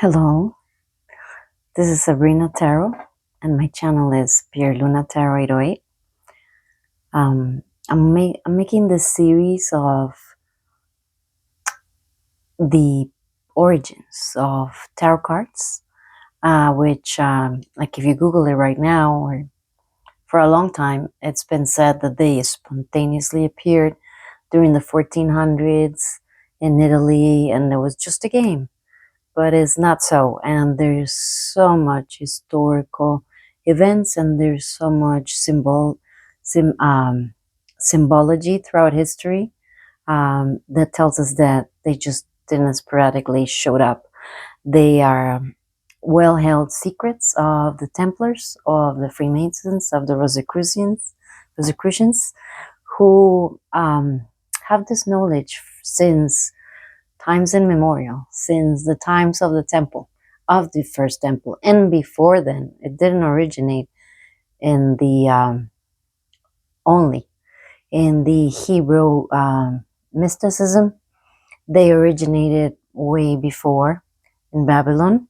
Hello, this is Sabrina Tarot, and my channel is Pierre Luna Tarot 808. I'm making this series of the origins of tarot cards, which, like if you Google it right now, or for a long time, it's been said that they spontaneously appeared during the 1400s in Italy, and it was just a game. But it's not so, and there's so much historical events, and there's so much symbology throughout history that tells us that they just didn't sporadically showed up. They are well-held secrets of the Templars, of the Freemasons, of the Rosicrucians, who have this knowledge since times immemorial, since the times of the temple, of the first temple. And before then, it didn't originate in the only in the Hebrew mysticism. They originated way before in Babylon.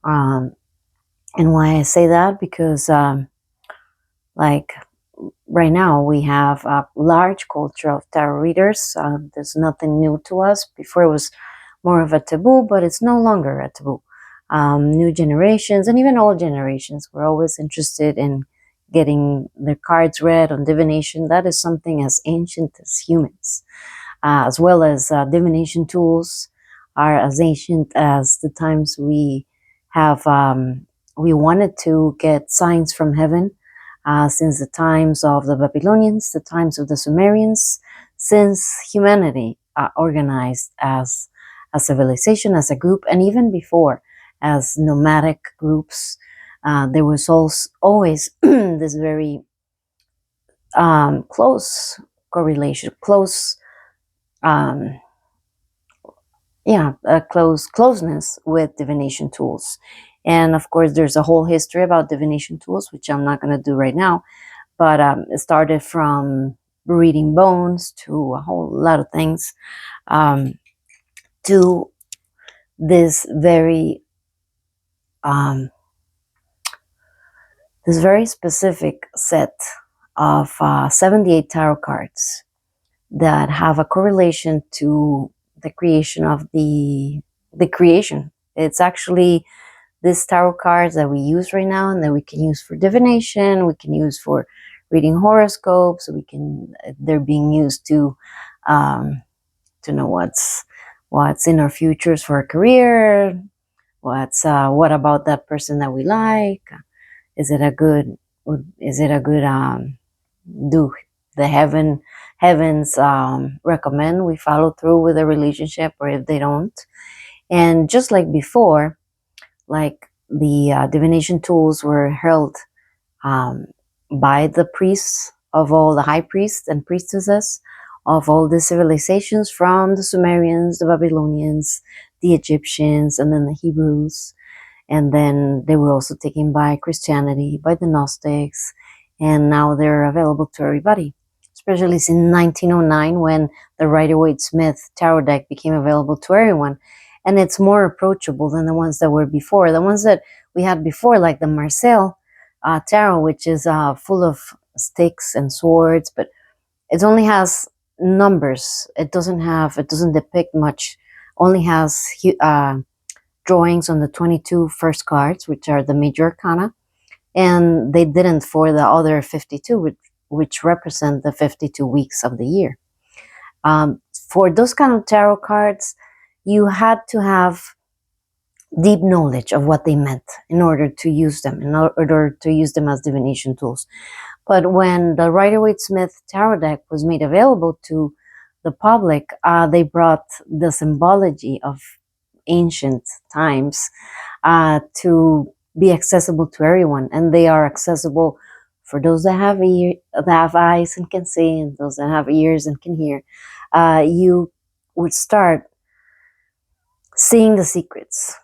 And why I say that? Because like right now we have a large culture of tarot readers. There's nothing new to us. Before it was more of a taboo, but it's no longer a taboo. New generations and even old generations were always interested in getting their cards read on divination. That is something as ancient as humans, as well as divination tools are as ancient as the times we have. We wanted to get signs from heaven since the times of the Babylonians, the times of the Sumerians, since humanity organized as a civilization, as a group, and even before as nomadic groups. There was also always this very close correlation, closeness with divination tools. And of course, there's a whole history about divination tools, which I'm not going to do right now. But it started from reading bones to a whole lot of things, to this very specific set of 78 tarot cards that have a correlation to the creation of the creation. It's actually these tarot cards that we use right now and that we can use for divination, we can use for reading horoscopes, they're being used to know what's in our futures for a career, what about that person that we like, is it a good do the heavens recommend we follow through with a relationship, or if they don't. And just like before, like the divination tools were held by the priests of all the high priests and priestesses of all the civilizations, from the Sumerians, the Babylonians, the Egyptians, and then the Hebrews. And then they were also taken by Christianity, by the Gnostics, and now they're available to everybody, especially since 1909, when the Rider-Waite-Smith tarot deck became available to everyone. And it's more approachable than the ones that were before. The ones that we had before, like the Marseille tarot, which is full of sticks and swords, but it only has numbers. It doesn't depict much. Only has drawings on the 22 first cards, which are the major arcana, and they didn't for the other 52, which represent the 52 weeks of the year. For those kind of tarot cards, you had to have deep knowledge of what they meant in order to use them, as divination tools. But when the Rider-Waite-Smith tarot deck was made available to the public, they brought the symbology of ancient times to be accessible to everyone, and they are accessible for those that have eyes and can see, and those that have ears and can hear. You would start seeing the secrets,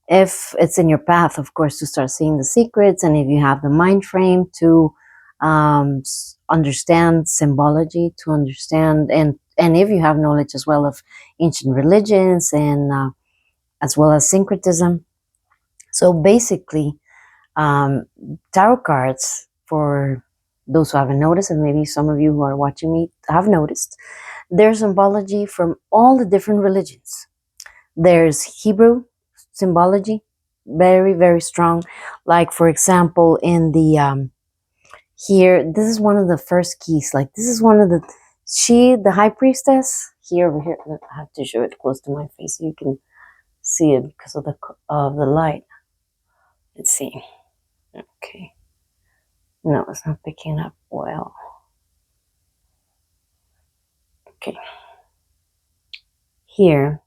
if it's in your path, of course, to start seeing the secrets, and if you have the mind frame to understand symbology, to understand, and if you have knowledge as well of ancient religions and as well as syncretism. So basically, um, tarot cards, for those who haven't noticed, and maybe some of you who are watching me have noticed, there's symbology from all the different religions. There's Hebrew symbology, very, very strong. Like, for example, in the here, this is one of the first keys. Like, this is one of the high priestess, here, over here. I have to show it close to my face so you can see it because of the light. Let's see. Okay. No, it's not picking up well. Okay. Here,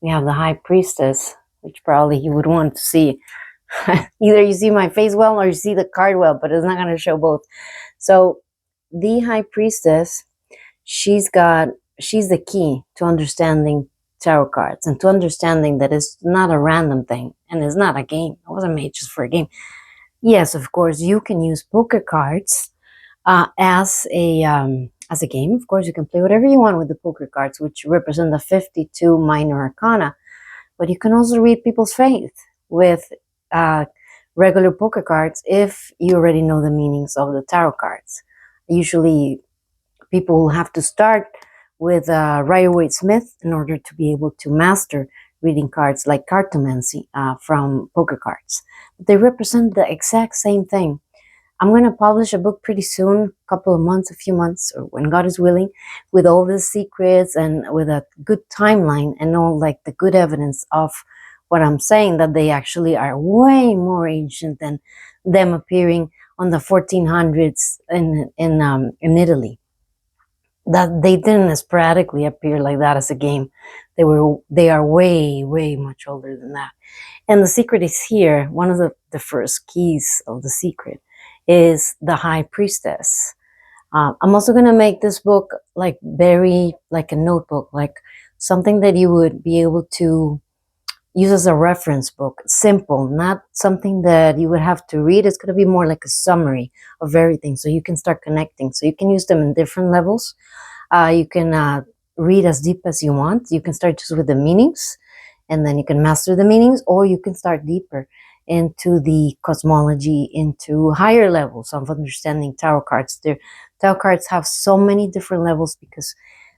we have the high priestess, which probably you would want to see. Either you see my face well or you see the card well, but it's not going to show both. So the high priestess, she's the key to understanding tarot cards and to understanding that it's not a random thing and it's not a game. It wasn't made just for a game. Yes, of course, you can use poker cards as a game. Of course, you can play whatever you want with the poker cards, which represent the 52 minor arcana. But you can also read people's faith with regular poker cards if you already know the meanings of the tarot cards. Usually, people have to start with Rider-Waite-Smith in order to be able to master reading cards like cartomancy from poker cards. They represent the exact same thing. I'm going to publish a book pretty soon, a couple of months, a few months, or when God is willing, with all the secrets and with a good timeline and all like the good evidence of what I'm saying, that they actually are way more ancient than them appearing on the 1400s in Italy. That they didn't sporadically appear like that as a game. They are way, way much older than that. And the secret is here. One of the first keys of the secret is the high priestess. I'm also going to make this book like very like a notebook, like something that you would be able to use as a reference book. Simple, not something that you would have to read. It's going to be more like a summary of everything, so you can start connecting. So you can use them in different levels. You can read as deep as you want. You can start just with the meanings, and then you can master the meanings, or you can start deeper into the cosmology, into higher levels of understanding tarot cards. Tarot cards have so many different levels because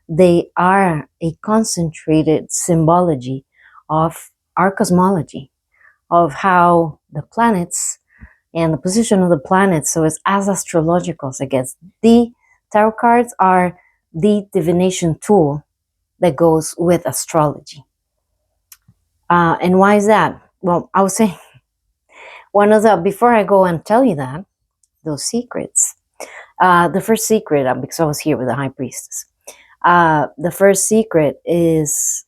they are a concentrated symbology of our cosmology, of how the planets and the position of the planets. So it's as astrological as it gets. The tarot cards are the divination tool that goes with astrology. And why is that? Well, I would say before I go and tell you that, those secrets, the first secret, because I was here with the high priestess, the first secret is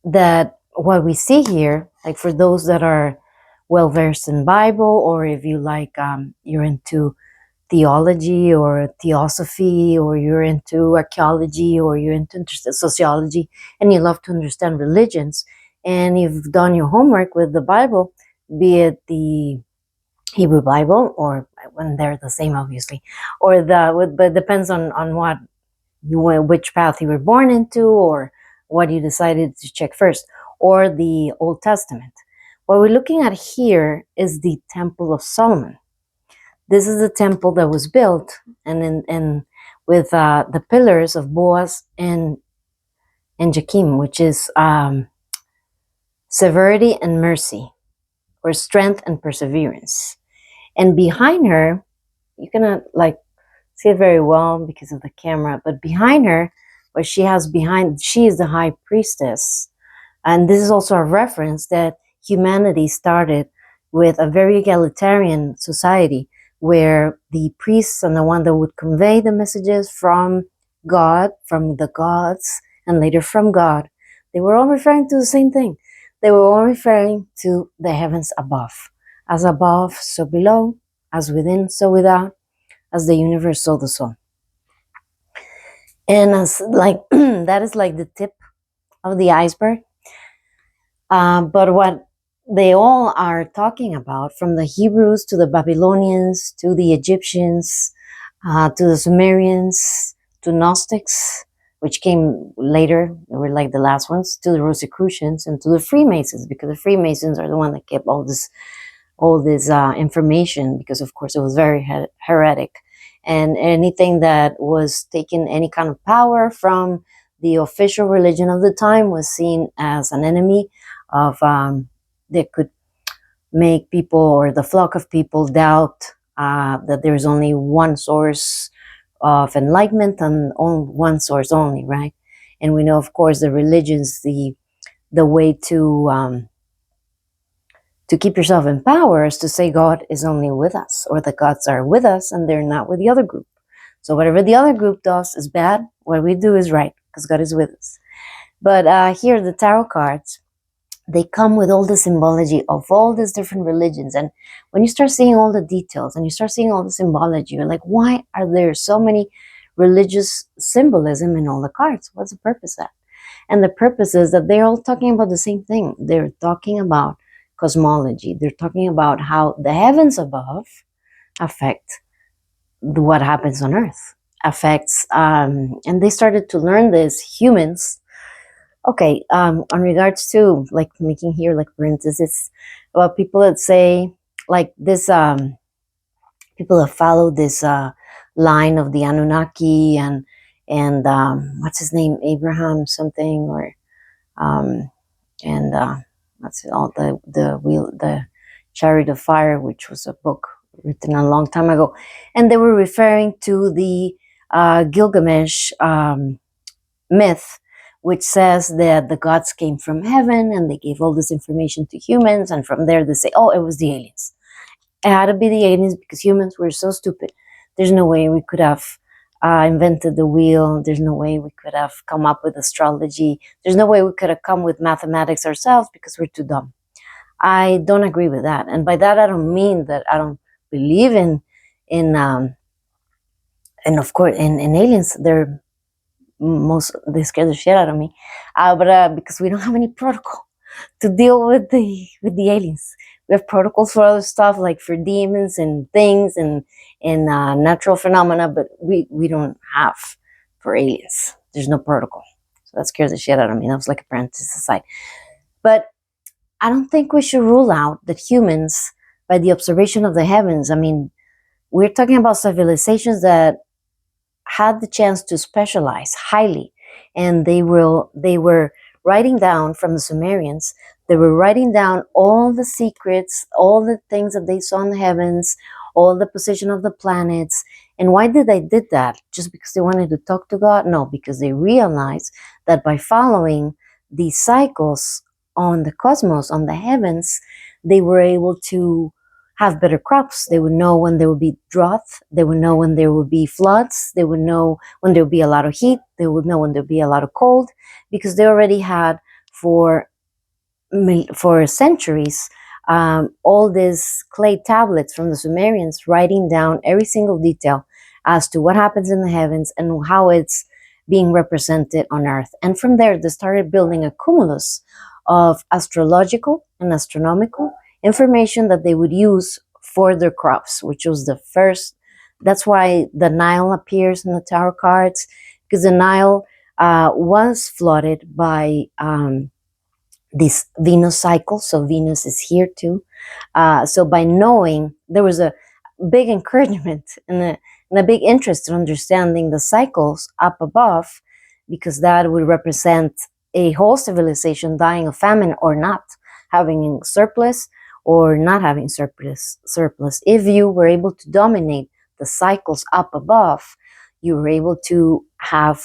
that what we see here, like for those that are well versed in Bible, or if you like, you're into theology or theosophy, or you're into archaeology, or you're into sociology, and you love to understand religions, and you've done your homework with the Bible, be it the Hebrew Bible, or when they're the same, obviously, or but it depends on what which path you were born into, or what you decided to check first, or the Old Testament. What we're looking at here is the Temple of Solomon. This is the temple that was built, and with the pillars of Boaz and Jachim, which is severity and mercy, or strength and perseverance. And behind her, you cannot like see it very well because of the camera, but behind her, what she has behind, she is the high priestess. And this is also a reference that humanity started with a very egalitarian society, where the priests are the one that would convey the messages from God, from the gods, and later from God. They were all referring to the same thing. They were all referring to the heavens above. As above, so below. As within, so without. As the universe, so the soul. And as like that is like the tip of the iceberg. But what they all are talking about, from the Hebrews to the Babylonians to the Egyptians to the Sumerians to Gnostics which came later. They were like the last ones, to the Rosicrucians and to the Freemasons, because the Freemasons are the one that kept all this information, because of course it was very heretic, and anything that was taking any kind of power from the official religion of the time was seen as an enemy of that could make people, or the flock of people, doubt that there's only one source of enlightenment and on one source only, right? And we know, of course, the religions, the way to keep yourself in power is to say God is only with us, or the gods are with us and they're not with the other group. So whatever the other group does is bad, what we do is right, because God is with us. But here, the tarot cards, they come with all the symbology of all these different religions. And when you start seeing all the details and you start seeing all the symbology, you're like, why are there so many religious symbolism in all the cards? What's the purpose of that? And the purpose is that they're all talking about the same thing. They're talking about cosmology. They're talking about how the heavens above affect what happens on earth, affects, and they started to learn this, humans. Okay, on regards to, like, making here, like, parentheses about people that say, like, this, people that follow this line of the Anunnaki, and what's his name, Abraham something, or and what's it all, the Chariot of Fire, which was a book written a long time ago, and they were referring to the Gilgamesh myth, which says that the gods came from heaven and they gave all this information to humans, and from there they say, oh, it was the aliens. It had to be the aliens because humans were so stupid. There's no way we could have invented the wheel. There's no way we could have come up with astrology. There's no way we could have come with mathematics ourselves because we're too dumb. I don't agree with that. And by that, I don't mean that I don't believe in and of course, in aliens. They scare the shit out of me, but because we don't have any protocol to deal with the aliens. We have protocols for other stuff, like for demons and things and natural phenomena, but we don't have for aliens. There's no protocol, so that scares the shit out of me. That was like a parenthesis aside, but I don't think we should rule out that humans, by the observation of the heavens, I mean, we're talking about civilizations that had the chance to specialize highly, and they were writing down from the Sumerians. They were writing down all the secrets, all the things that they saw in the heavens, all the position of the planets. And why did they did that? Just because they wanted to talk to God? No, because they realized that by following these cycles on the cosmos, on the heavens, they were able to have better crops. They would know when there would be drought. They would know when there would be floods. They would know when there would be a lot of heat. They would know when there would be a lot of cold, because they already had for centuries all these clay tablets from the Sumerians writing down every single detail as to what happens in the heavens and how it's being represented on Earth. And from there, they started building a cumulus of astrological and astronomical information that they would use for their crops, which was the first. That's why the Nile appears in the tarot cards, because the Nile was flooded by this Venus cycle. So Venus is here too. So by knowing, there was a big encouragement and a big interest in understanding the cycles up above, because that would represent a whole civilization dying of famine or not, having surplus or not having surplus. If you were able to dominate the cycles up above, you were able to have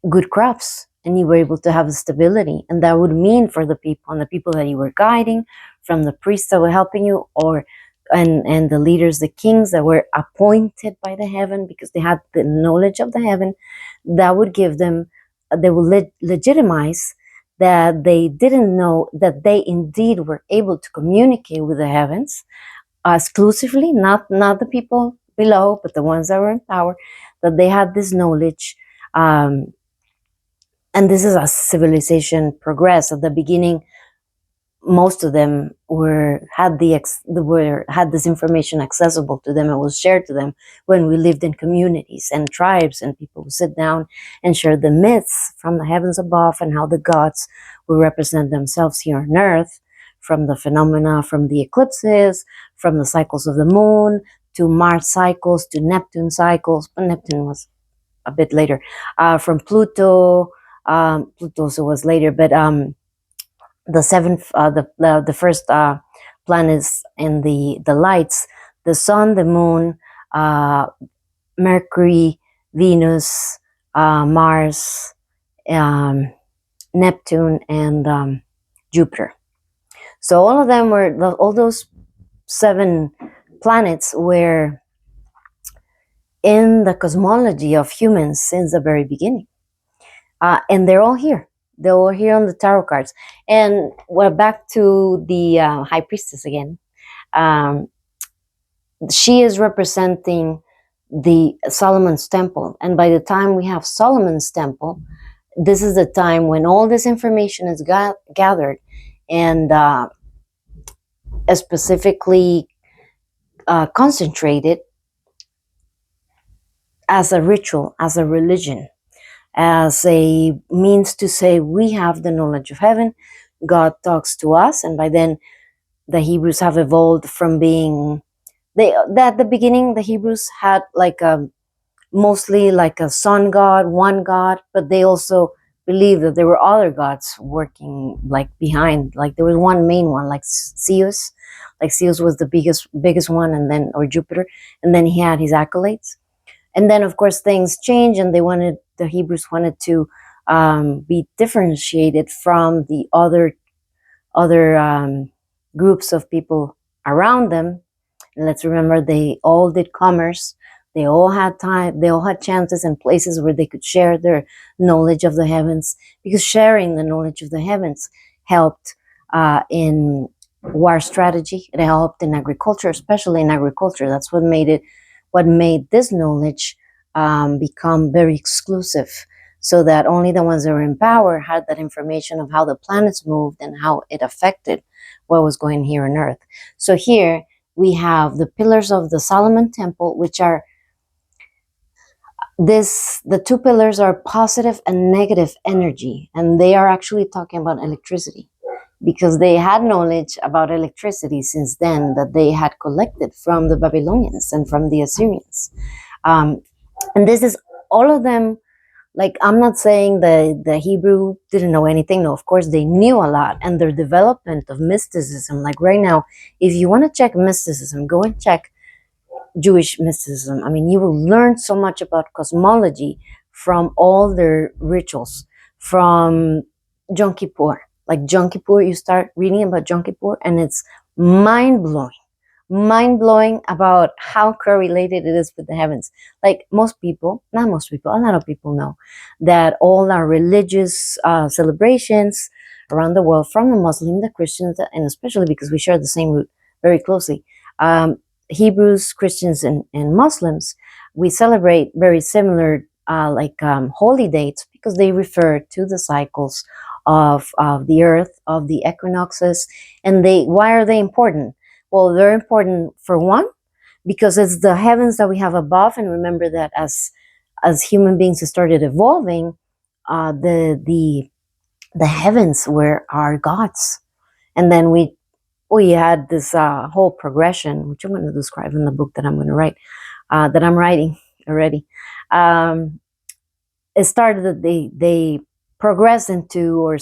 good crops, and you were able to have stability. And that would mean for the people, and the people that you were guiding, from the priests that were helping you, and the leaders, the kings that were appointed by the heaven because they had the knowledge of the heaven, that would give them, they will legitimize that they didn't know that they indeed were able to communicate with the heavens exclusively, not the people below, but the ones that were in power, that they had this knowledge. And this is as civilization progressed. At the beginning, most of them had this information accessible to them and was shared to them when we lived in communities and tribes, and people would sit down and share the myths from the heavens above and how the gods would represent themselves here on earth, from the phenomena, from the eclipses, from the cycles of the moon, to Mars cycles, to Neptune cycles. But Neptune was a bit later. From Pluto. Pluto also was later, but the seventh, the first planets in the lights: the sun, the moon, uh, Mercury, Venus, Mars, um, Neptune, and Jupiter. So all of them were, all those 7 planets were in the cosmology of humans since the very beginning. And they're all here. They're all here on the tarot cards. And we're back to the High Priestess again. Um, she is representing the Solomon's Temple. And by the time we have Solomon's Temple, this is the time when all this information is gathered and specifically concentrated as a ritual, as a religion, as a means to say we have the knowledge of heaven. God talks to us, and by then the Hebrews have evolved from being, at the beginning the Hebrews had like mostly like a sun god, one god, but they also believed that there were other gods working like behind. Like there was one main one, like Zeus. Like Zeus was the biggest one, and then, or Jupiter, and then he had his acolytes. And then of course things changed, and the Hebrews wanted to be differentiated from the other groups of people around them. And let's remember, they all did commerce. They all had time. They all had chances and places where they could share their knowledge of the heavens, because sharing the knowledge of the heavens helped in war strategy. It helped in agriculture, especially in agriculture. That's what made this knowledge become very exclusive, so that only the ones that were in power had that information of how the planets moved and how it affected what was going here on Earth. So here we have the pillars of the Solomon Temple, which are the 2 pillars are positive and negative energy, and they are actually talking about electricity, because they had knowledge about electricity since then that they had collected from the Babylonians and from the Assyrians. And this is all of them. Like, I'm not saying the Hebrew didn't know anything. No, of course they knew a lot, and their development of mysticism. Like right now, if you want to check mysticism, go and check Jewish mysticism. I mean, you will learn so much about cosmology from all their rituals, from Yom Kippur. Like Yom Kippur, you start reading about Yom Kippur, and it's mind-blowing about how correlated it is with the heavens. Like most people, not most people, a lot of people know that all our religious celebrations around the world, from the Muslim, the Christians, and especially because we share the same root very closely, Hebrews, Christians, and Muslims, we celebrate very similar holy dates, because they refer to the cycles of the earth, of the equinoxes. And why are they important? Well, they're important, for one, because it's the heavens that we have above. And remember that as human beings started evolving, the heavens were our gods. And then we had this whole progression, which I'm going to describe in the book that I'm going to write, that I'm writing already. It started that they progressed into, or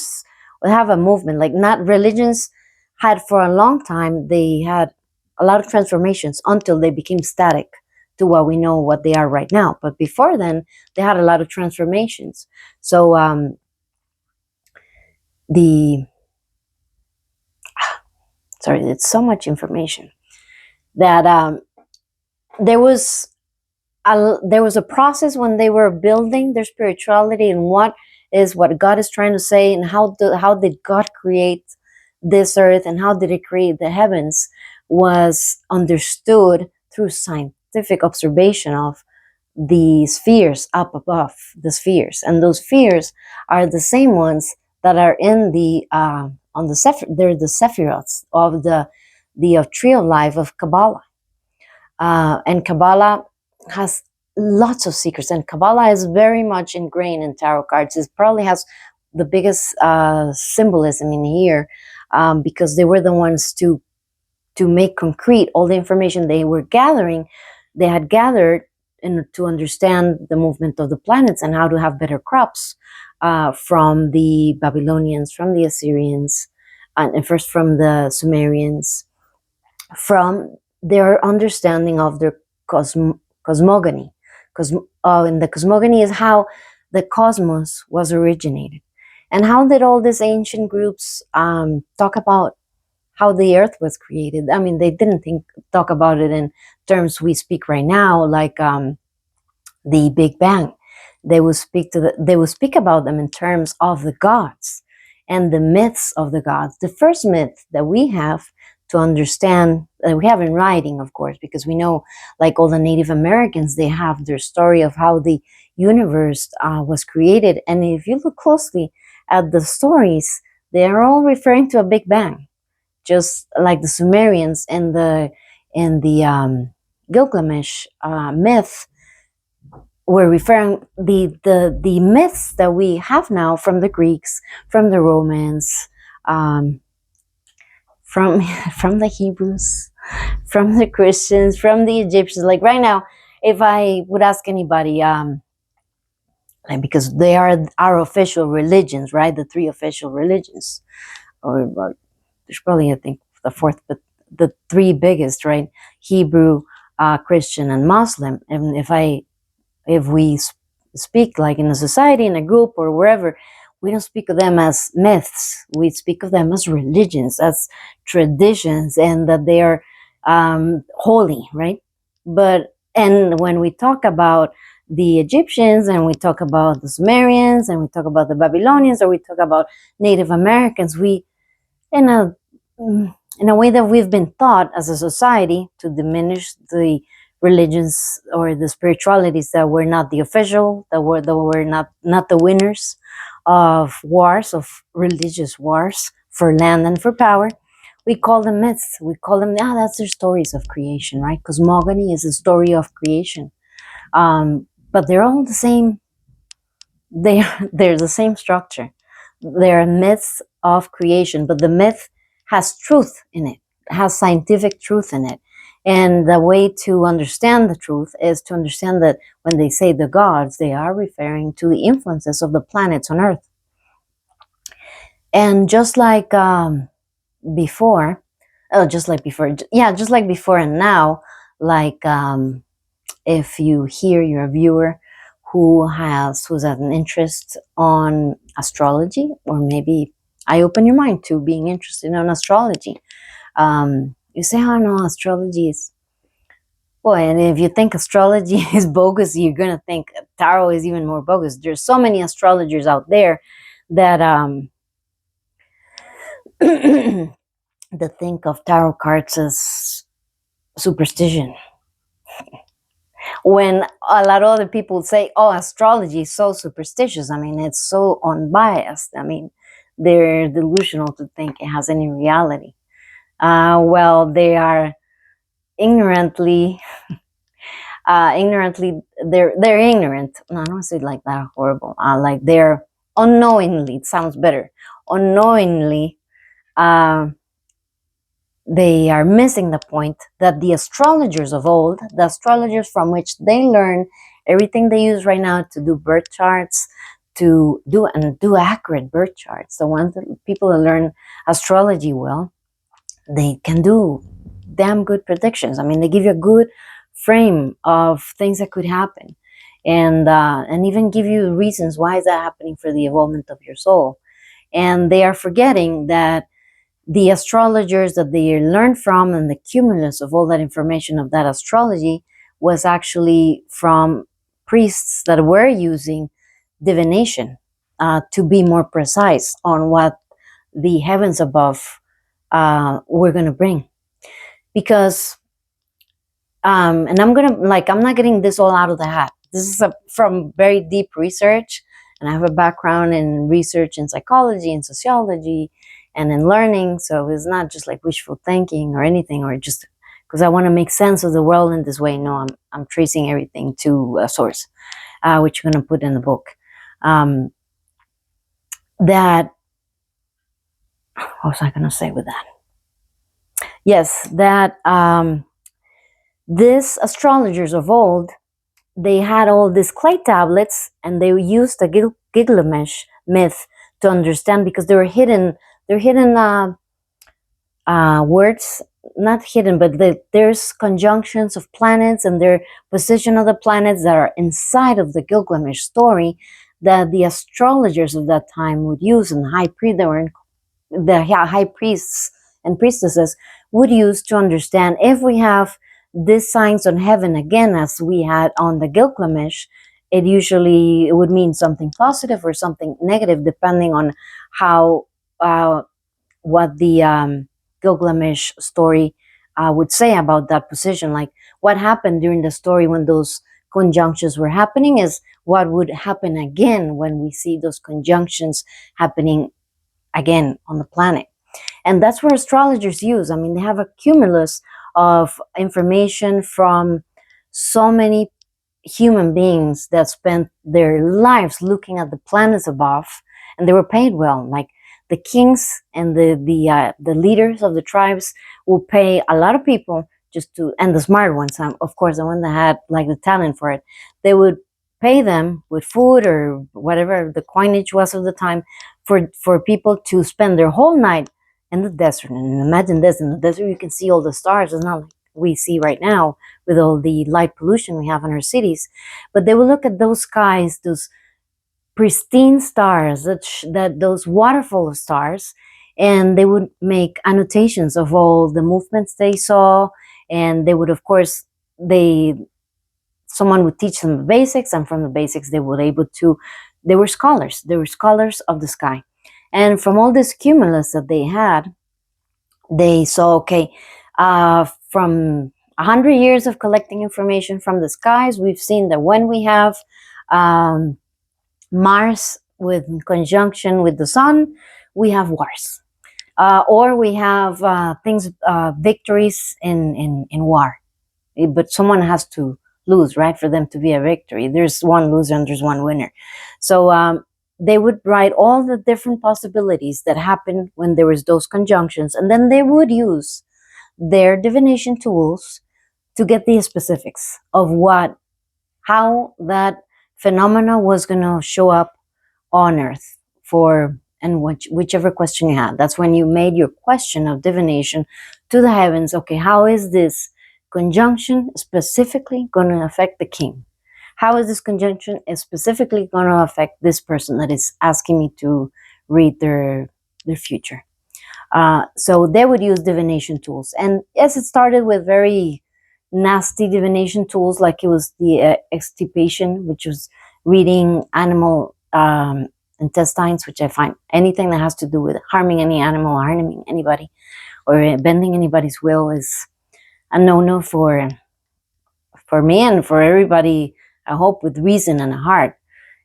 have a movement. Like, not religions had, for a long time, they had a lot of transformations until they became static to what we know what they are right now. But before then, they had a lot of transformations. So it's so much information that there was a process when they were building their spirituality, and what God is trying to say, and how did God create this earth, and how did He create the heavens, was understood through scientific observation of the spheres up above, the spheres. And those spheres are the same ones that are in the on the they're the sephiroths of the tree of life of Kabbalah. And Kabbalah has lots of secrets, and Kabbalah is very much ingrained in tarot cards. It probably has the biggest symbolism in here, because they were the ones to make concrete all the information they were gathering, they had gathered, and to understand the movement of the planets and how to have better crops, from the Babylonians, from the Assyrians, and first from the Sumerians, from their understanding of their cosmogony. And the cosmogony is how the cosmos was originated. And how did all these ancient groups talk about how the earth was created? I mean, they didn't talk about it in terms we speak right now, like the Big Bang. They will speak about them in terms of the gods and the myths of the gods. The first myth that we have to understand, that we have in writing, of course, because we know, like all the Native Americans, they have their story of how the universe was created. And if you look closely at the stories, they are all referring to a Big Bang, just like the Sumerians and the Gilgamesh myth were referring the myths that we have now from the Greeks, from the Romans, from from the Hebrews, from the Christians, from the Egyptians. Like right now, if I would ask anybody, like, because they are our official religions, right? The three official religions, or there's probably, I think, the fourth, but the three biggest, right? Hebrew, Christian, and Muslim. And if we speak like in a society, in a group, or wherever, we don't speak of them as myths. We speak of them as religions, as traditions, and that they are holy, right? And when we talk about the Egyptians, and we talk about the Sumerians, and we talk about the Babylonians, or we talk about Native Americans, we, in a in a way that we've been taught as a society, to diminish the religions or the spiritualities that were not the official, that were not the winners of wars, of religious wars for land and for power. We call them myths. We call them, that's their stories of creation, right? Cosmogony is a story of creation. But they're all the same. They're the same structure. They're myths of creation, but the myth has truth in it, has scientific truth in it. And the way to understand the truth is to understand that when they say the gods, they are referring to the influences of the planets on Earth. And just like before, just like before and now, like if you hear your viewer who's had an interest on astrology, or maybe I open your mind to being interested in astrology. You say, oh no, astrology is, boy, and if you think astrology is bogus, you're gonna think tarot is even more bogus. There's so many astrologers out there that that think of tarot cards as superstition, when a lot of other people say, oh, astrology is so superstitious. I mean, it's so unbiased. I mean, they're delusional to think it has any reality. Well, they are ignorantly, they're ignorant. No, I don't want to say it like that, horrible. Like they're unknowingly, it sounds better, unknowingly, they are missing the point that the astrologers of old, the astrologers from which they learn everything they use right now to do birth charts, to do accurate birth charts, the ones that people that learn astrology well, they can do damn good predictions. I mean, they give you a good frame of things that could happen, and even give you reasons why is that happening for the evolvement of your soul. And they are forgetting that the astrologers that they learned from, and the cumulus of all that information of that astrology, was actually from priests that were using divination to be more precise on what the heavens above were going to bring. Because, and I'm not getting this all out of the hat. This is from very deep research, and I have a background in research in psychology and sociology and in learning. So it's not just like wishful thinking or anything, or just because I want to make sense of the world in this way. No, I'm tracing everything to a source, which I'm going to put in the book. That, what was I going to say with that? Yes, that these astrologers of old, they had all these clay tablets, and they used the Gilgamesh myth to understand, because they were hidden. They're hidden words, not hidden, but there's conjunctions of planets and their position of the planets that are inside of the Gilgamesh story that the astrologers of that time would use, and the high priests and priestesses would use to understand if we have these signs on heaven again as we had on the Gilgamesh. It would mean something positive or something negative, depending on how what the Gilgamesh story would say about that position. Like what happened during the story when those conjunctions were happening is what would happen again when we see those conjunctions happening again on the planet. And that's where astrologers use. I mean, they have a cumulus of information from so many human beings that spent their lives looking at the planets above, and they were paid well. Like the kings and the leaders of the tribes will pay a lot of people just to, and the smart ones, of course, the one that had like the talent for it, they would pay them with food or whatever the coinage was of the time for people to spend their whole night in the desert. And imagine this, in the desert you can see all the stars. It's not like we see right now with all the light pollution we have in our cities. But they will look at those skies, those pristine stars, those waterfall of stars, and they would make annotations of all the movements they saw. And they would, of course, someone would teach them the basics, and from the basics they were scholars. They were scholars of the sky. And from all this cumulus that they had, they saw, okay, from 100 years of collecting information from the skies, we've seen that when we have Mars with conjunction with the sun, we have wars. Or we have victories in war. But someone has to lose, right, for them to be a victory. There's one loser and there's one winner. So they would write all the different possibilities that happened when there was those conjunctions, and then they would use their divination tools to get the specifics of how that phenomena was going to show up on Earth whichever question you had. That's when you made your question of divination to the heavens. Okay, how is this conjunction specifically going to affect the king? How is this conjunction specifically going to affect this person that is asking me to read their future? So they would use divination tools. And yes, it started with very nasty divination tools, like it was the extirpation, which was reading animal intestines, which I find anything that has to do with harming any animal, harming anybody, or bending anybody's will is a no-no for me and for everybody, I hope, with reason and a heart.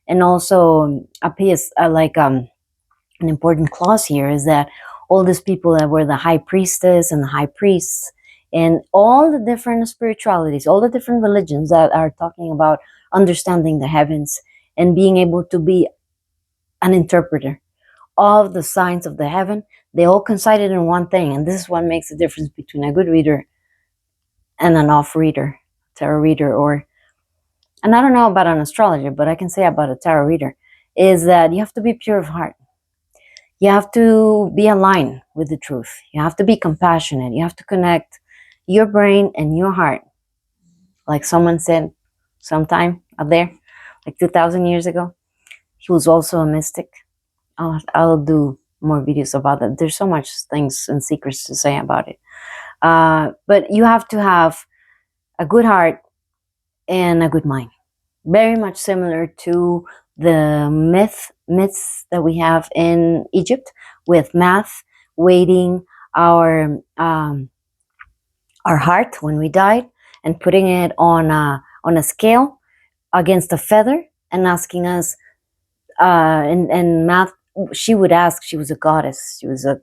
And also a piece, an important clause here is that all these people that were the high priestess and the high priests and all the different spiritualities, all the different religions that are talking about understanding the heavens and being able to be an interpreter of the signs of the heaven, they all coincided in one thing. And this is what makes the difference between a good reader and an off reader, tarot reader, and I don't know about an astrologer, but I can say about a tarot reader, is that you have to be pure of heart. You have to be aligned with the truth. You have to be compassionate. You have to connect your brain and your heart. Like someone said sometime out there, like 2,000 years ago, he was also a mystic. I'll do more videos about that. There's so much things and secrets to say about it. But you have to have a good heart and a good mind. Very much similar to the myths that we have in Egypt, with math weighting our heart when we died and putting it on a scale against a feather and asking us, and math she would ask. She was a goddess. She was the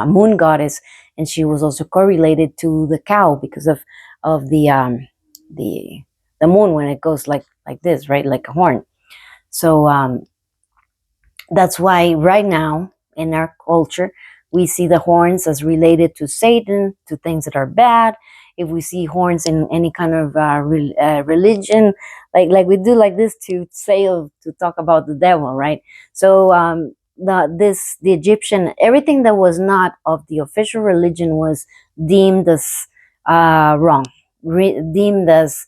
moon goddess, and she was also correlated to the cow because of the the moon when it goes like this, right, like a horn. So that's why right now in our culture we see the horns as related to Satan, to things that are bad. If we see horns in any kind of religion, like we do like this to say, to talk about the devil, right? So the Egyptian, everything that was not of the official religion was deemed as wrong, deemed as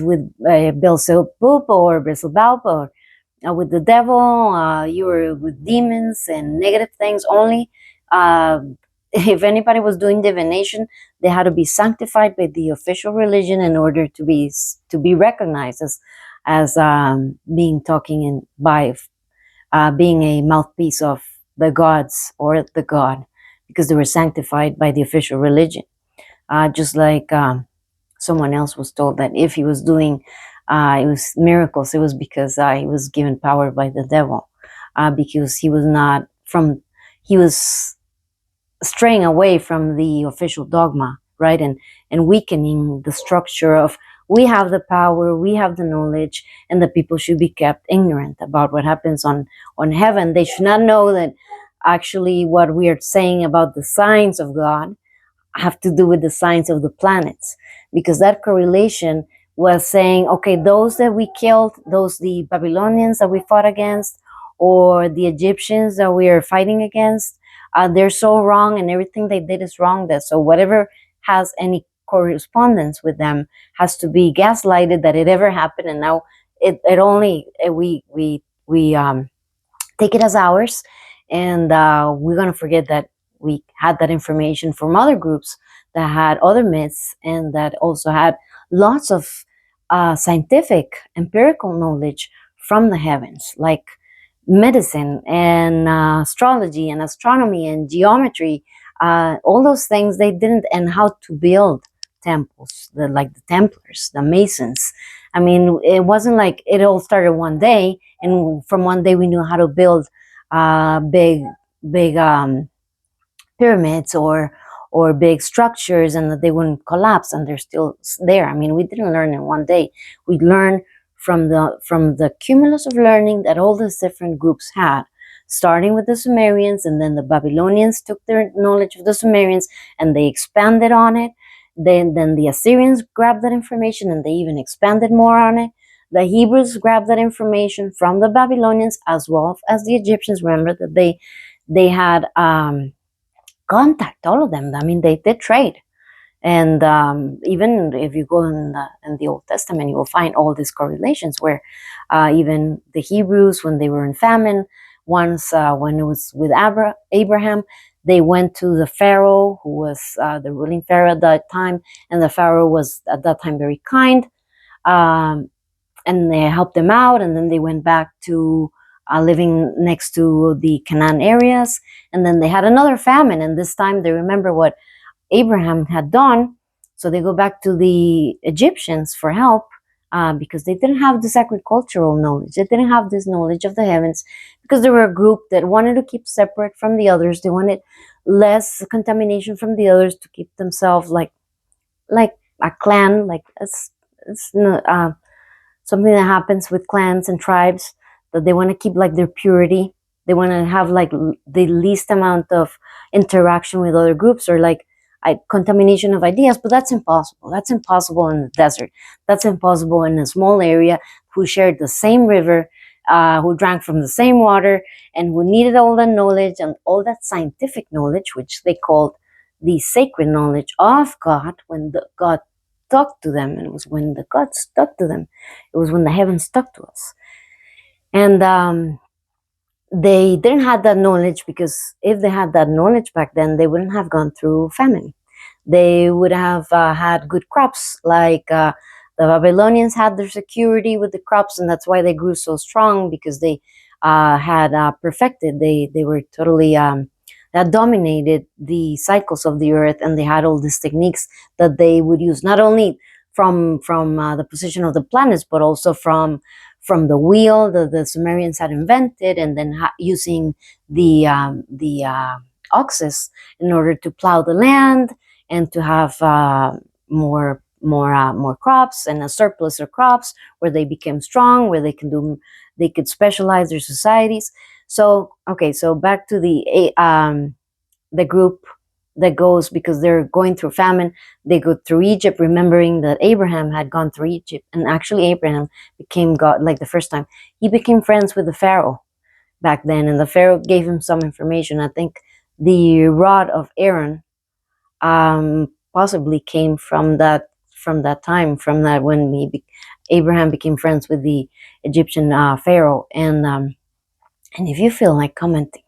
with Beelzebub or Beelzebub or with the devil, you were with demons and negative things only. Uh, if anybody was doing divination, they had to be sanctified by the official religion in order to be recognized as being talking in by being a mouthpiece of the gods or the god, because they were sanctified by the official religion. Just like someone else was told that if he was doing it was miracles, it was because he was given power by the devil, because he was not from, he was straying away from the official dogma, right? And weakening the structure of, we have the power, we have the knowledge, and the people should be kept ignorant about what happens on heaven. They should not know that actually what we are saying about the signs of God have to do with the signs of the planets, because that correlation was saying, okay, those that we killed, those the Babylonians that we fought against, or the Egyptians that we are fighting against, they're so wrong and everything they did is wrong. That so whatever has any correspondence with them has to be gaslighted that it ever happened, and now it only we take it as ours, and we're going to forget that we had that information from other groups that had other myths and that also had lots of scientific empirical knowledge from the heavens, like medicine and astrology and astronomy and geometry, all those things they didn't, and how to build temples, like the Templars, the Masons. I mean, it wasn't like it all started one day, and from one day we knew how to build big pyramids or big structures, and that they wouldn't collapse, and they're still there. I mean, we didn't learn in one day. We learned from the cumulus of learning that all these different groups had, starting with the Sumerians, and then the Babylonians took their knowledge of the Sumerians and they expanded on it. Then the Assyrians grabbed that information and they even expanded more on it. The Hebrews grabbed that information from the Babylonians as well as the Egyptians. Remember that they had contact, all of them. I mean, they did trade. And even if you go in the Old Testament, you will find all these correlations where even the Hebrews, when they were in famine, once when it was with Abraham, they went to the Pharaoh, who was the ruling Pharaoh at that time, and the Pharaoh was at that time very kind, and they helped them out, and then they went back to living next to the Canaan areas, and then they had another famine, and this time they remember what Abraham had done. So they go back to the Egyptians for help, because they didn't have this agricultural knowledge. They didn't have this knowledge of the heavens, because they were a group that wanted to keep separate from the others. They wanted less contamination from the others to keep themselves like a clan. Like it's something that happens with clans and tribes, that they want to keep like their purity. They want to have like the least amount of interaction with other groups, or like contamination of ideas. But that's impossible. That's impossible in the desert. That's impossible in a small area who shared the same river, who drank from the same water, and who needed all that knowledge and all that scientific knowledge, which they called the sacred knowledge of God, when God talked to them. And it was when the gods talked to them. It was when the heavens talked to us. And they didn't have that knowledge, because if they had that knowledge back then, they wouldn't have gone through famine. They would have had good crops, like the Babylonians had their security with the crops, and that's why they grew so strong, because they had perfected. They were totally that dominated the cycles of the earth, and they had all these techniques that they would use, not only from the position of the planets, but also from the wheel that the Sumerians had invented, and then using the oxes in order to plow the land and to have more crops and a surplus of crops, where they became strong, where they could specialize their societies. So okay, so back to the group that goes, because they're going through famine, they go through Egypt, remembering that Abraham had gone through Egypt. And actually Abraham became God, like the first time he became friends with the Pharaoh back then, and the Pharaoh gave him some information. I think the rod of Aaron possibly came from that time, from that when Abraham became friends with the Egyptian Pharaoh. And if you feel like commenting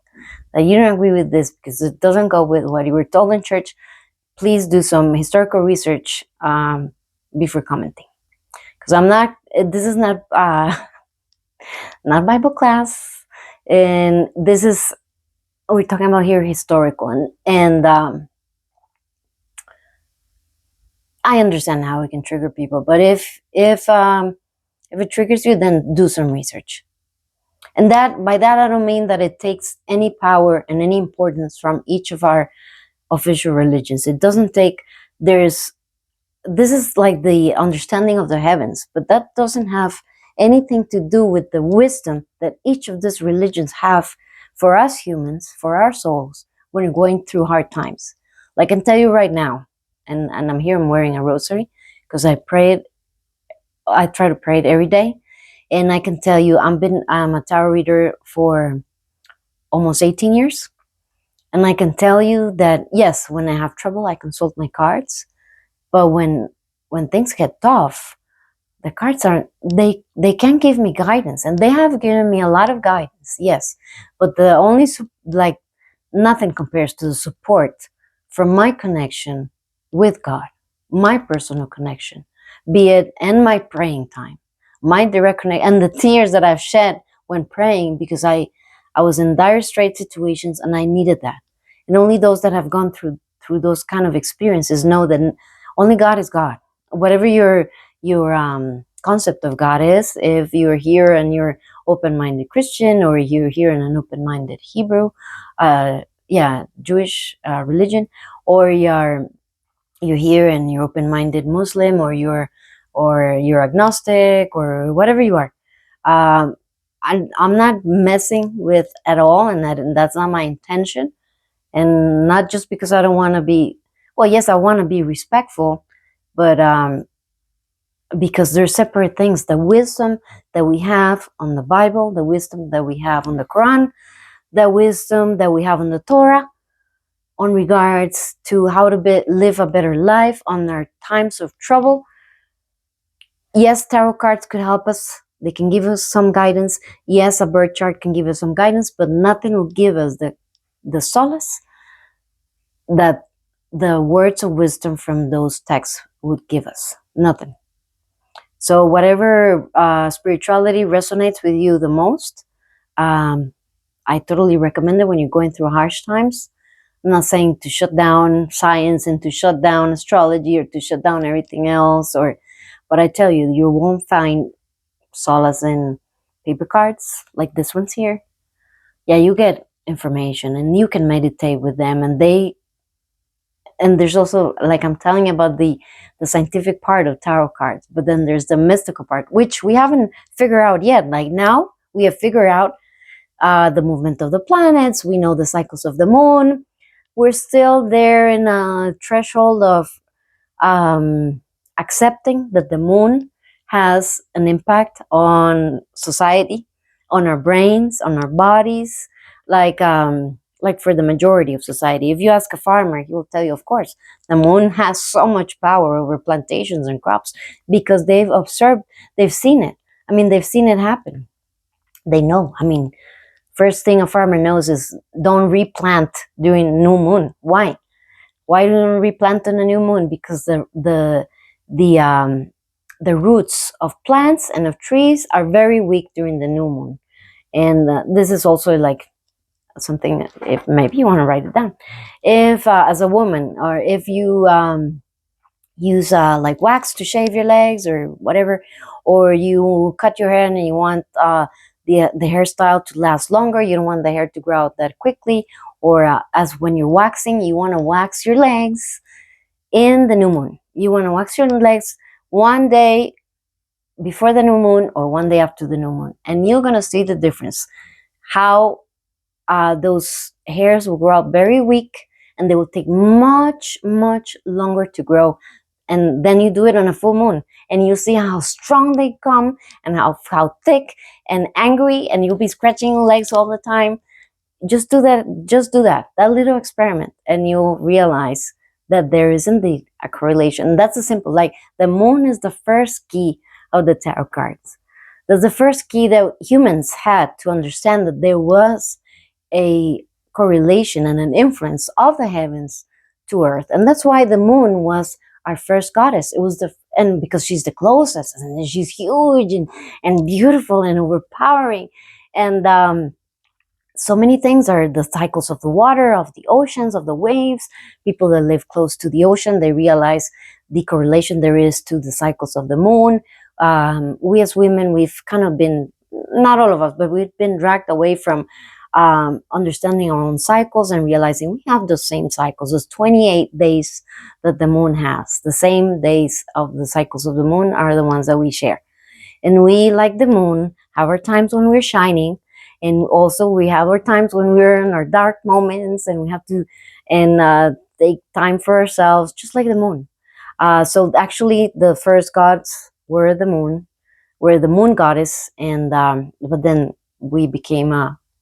that you don't agree with this because it doesn't go with what you were told in church, please do some historical research before commenting. Because this is not not Bible class, and this is, we're talking about here historical, and I understand how it can trigger people, but if it triggers you, then do some research. And that, by that, I don't mean that it takes any power and any importance from each of our official religions. It doesn't take, this is like the understanding of the heavens, but that doesn't have anything to do with the wisdom that each of these religions have for us humans, for our souls, when we're going through hard times. Like I can tell you right now, and I'm here, I'm wearing a rosary because I try to pray it every day. And I can tell you, I'm a tarot reader for almost 18 years. And I can tell you that, yes, when I have trouble, I consult my cards. But when things get tough, the cards they can give me guidance. And they have given me a lot of guidance, yes. But the only, like, nothing compares to the support from my connection with God, my personal connection, be it in my praying time, my direct connection, and the tears that I've shed when praying, because I was in dire straight situations and I needed that. And only those that have gone through those kind of experiences know that only God is God. Whatever your concept of God is, if you're here and you're open-minded Christian, or you're here in an open-minded Hebrew, Jewish religion, or you're here and you're open-minded Muslim, or you're agnostic, or whatever you are. I'm not messing with at all, and that's not my intention. And not just because I don't want to be, well, yes, I want to be respectful, but because they're separate things. The wisdom that we have on the Bible, the wisdom that we have on the Quran, the wisdom that we have on the Torah, on regards to how to live a better life on our times of trouble. Yes, tarot cards could help us. They can give us some guidance. Yes, a birth chart can give us some guidance, but nothing will give us the solace that the words of wisdom from those texts would give us. Nothing. So whatever spirituality resonates with you the most, I totally recommend it when you're going through harsh times. I'm not saying to shut down science and to shut down astrology or to shut down everything else, but I tell you, you won't find solace in paper cards like this one's here. Yeah, you get information and you can meditate with them, and there's also, like I'm telling you about the scientific part of tarot cards, but then there's the mystical part, which we haven't figured out yet. Like now we have figured out the movement of the planets. We know the cycles of the moon. We're still there in a threshold of accepting that the moon has an impact on society, on our brains, on our bodies, like for the majority of society. If you ask a farmer, he will tell you, of course, the moon has so much power over plantations and crops because they've observed, they've seen it. I mean, they've seen it happen. They know. I mean, first thing a farmer knows is don't replant during new moon. Why? Why don't we replant on a new moon? Because the roots of plants and of trees are very weak during the new moon. And this is also like something, if maybe you want to write it down. If as a woman, or if you use like wax to shave your legs or whatever, or you cut your hair and you want the hairstyle to last longer, you don't want the hair to grow out that quickly, or as when you're waxing, you want to wax your legs in the new moon. You want to wax your legs one day before the new moon or one day after the new moon, and you're going to see the difference, how those hairs will grow out very weak, and they will take much longer to grow. And then you do it on a full moon, and you see how strong they come, and how thick and angry, and you'll be scratching your legs all the time. Just do that. Just do that little experiment, and you'll realize that there is indeed a correlation. That's a simple, like, the moon is the first key of the tarot cards. That's the first key that humans had to understand that there was a correlation and an influence of the heavens to earth. And that's why the moon was our first goddess. It was and because she's the closest, and she's huge and beautiful and overpowering. And so many things are the cycles of the water, of the oceans, of the waves. People that live close to the ocean, they realize the correlation there is to the cycles of the moon. We as women, we've kind of been, not all of us, but we've been dragged away from understanding our own cycles and realizing we have those same cycles. Those 28 days that the moon has, the same days of the cycles of the moon are the ones that we share. And we, like the moon, have our times when we're shining, and also we have our times when we're in our dark moments, and we have to take time for ourselves, just like the moon. So actually, the first gods were the moon, were the moon goddess, and but then we became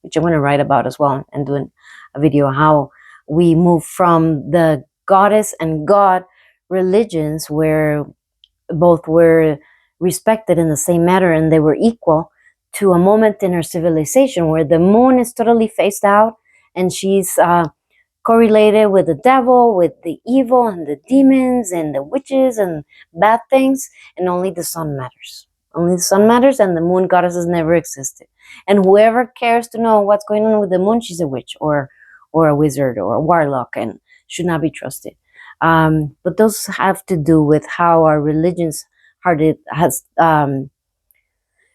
which I'm going to write about as well, and doing a video how we moved from the goddess and god religions, where both were respected in the same manner and they were equal, to a moment in our civilization where the moon is totally phased out, and she's correlated with the devil, with the evil and the demons and the witches and bad things, and only the sun matters. Only the sun matters, and the moon goddess has never existed. And whoever cares to know what's going on with the moon, she's a witch or a wizard or a warlock, and should not be trusted. But those have to do with how our religions has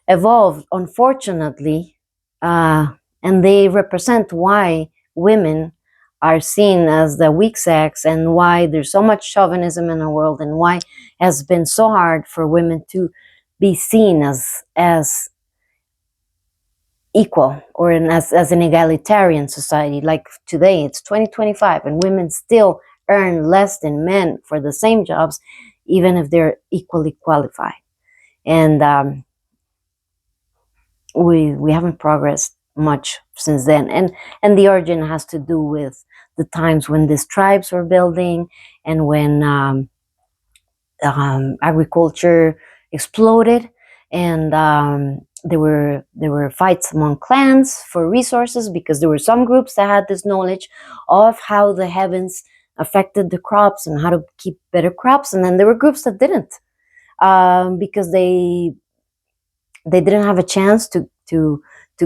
evolved, unfortunately, and they represent why women are seen as the weak sex, and why there's so much chauvinism in the world, and why it has been so hard for women to be seen as equal, or as an egalitarian society. Like today, it's 2025, and women still earn less than men for the same jobs, even if they're equally qualified. And we haven't progressed much since then. And the origin has to do with the times when these tribes were building, and when agriculture exploded, and there were fights among clans for resources, because there were some groups that had this knowledge of how the heavens affected the crops and how to keep better crops, and then there were groups that didn't, because they didn't have a chance to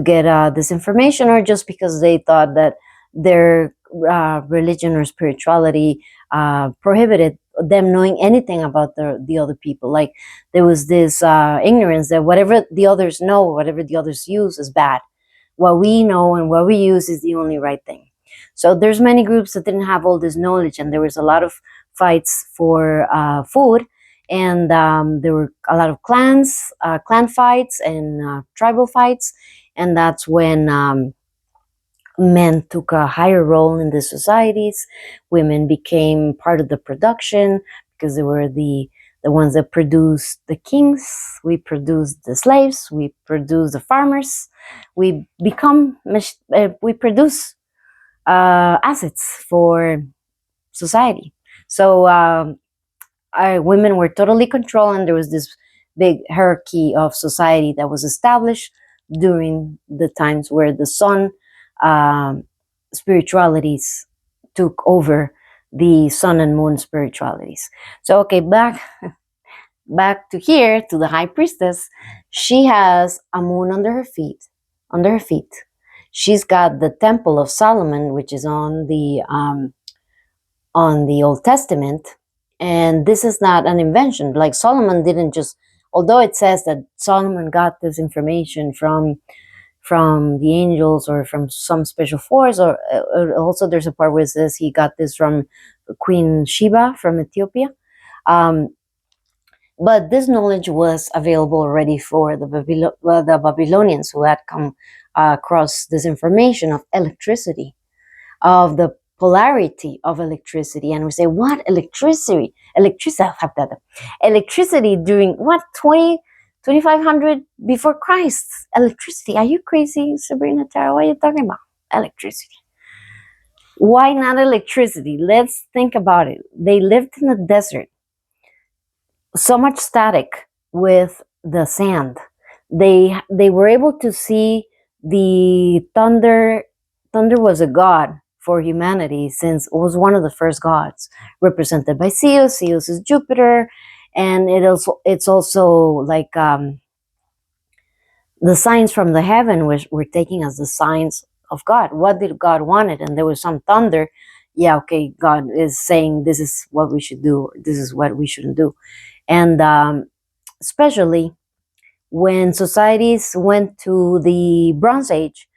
get this information, or just because they thought that their religion or spirituality prohibited them knowing anything about the other people. Like, there was this ignorance that whatever the others know, whatever the others use is bad. What we know and what we use is the only right thing. So there's many groups that didn't have all this knowledge, and there was a lot of fights for food, and there were a lot of clan fights and tribal fights, and that's when men took a higher role in the societies. Women became part of the production, because they were the ones that produced the kings. We produced the slaves. We produced the farmers. We produce assets for society. So women were totally controlled, and there was this big hierarchy of society that was established during the times where the sun spiritualities took over the sun and moon spiritualities. So okay, back to here, to the high priestess. She has a moon under her feet. She's got the Temple of Solomon, which is on the Old Testament. And this is not an invention. Like Solomon didn't just, although it says that Solomon got this information from the angels or from some special force, or also there's a part where it says he got this from Queen Sheba from Ethiopia. Um, but this knowledge was available already for the Babylonians, who had come across this information of electricity, of the polarity of electricity. And we say, what electricity during what, 2500 before Christ? Electricity? Are you crazy, Sabrina Tara? What are you talking about? Electricity. Why not electricity? Let's think about it. They lived in the desert, so much static with the sand. They were able to see the thunder. Thunder was a god for humanity, since it was one of the first gods, represented by Zeus. Zeus is Jupiter, and it's also like the signs from the heaven, which were taking as the signs of God. What did God wanted? And there was some thunder. Yeah, okay, God is saying this is what we should do, this is what we shouldn't do. And especially when societies went to the Bronze Age,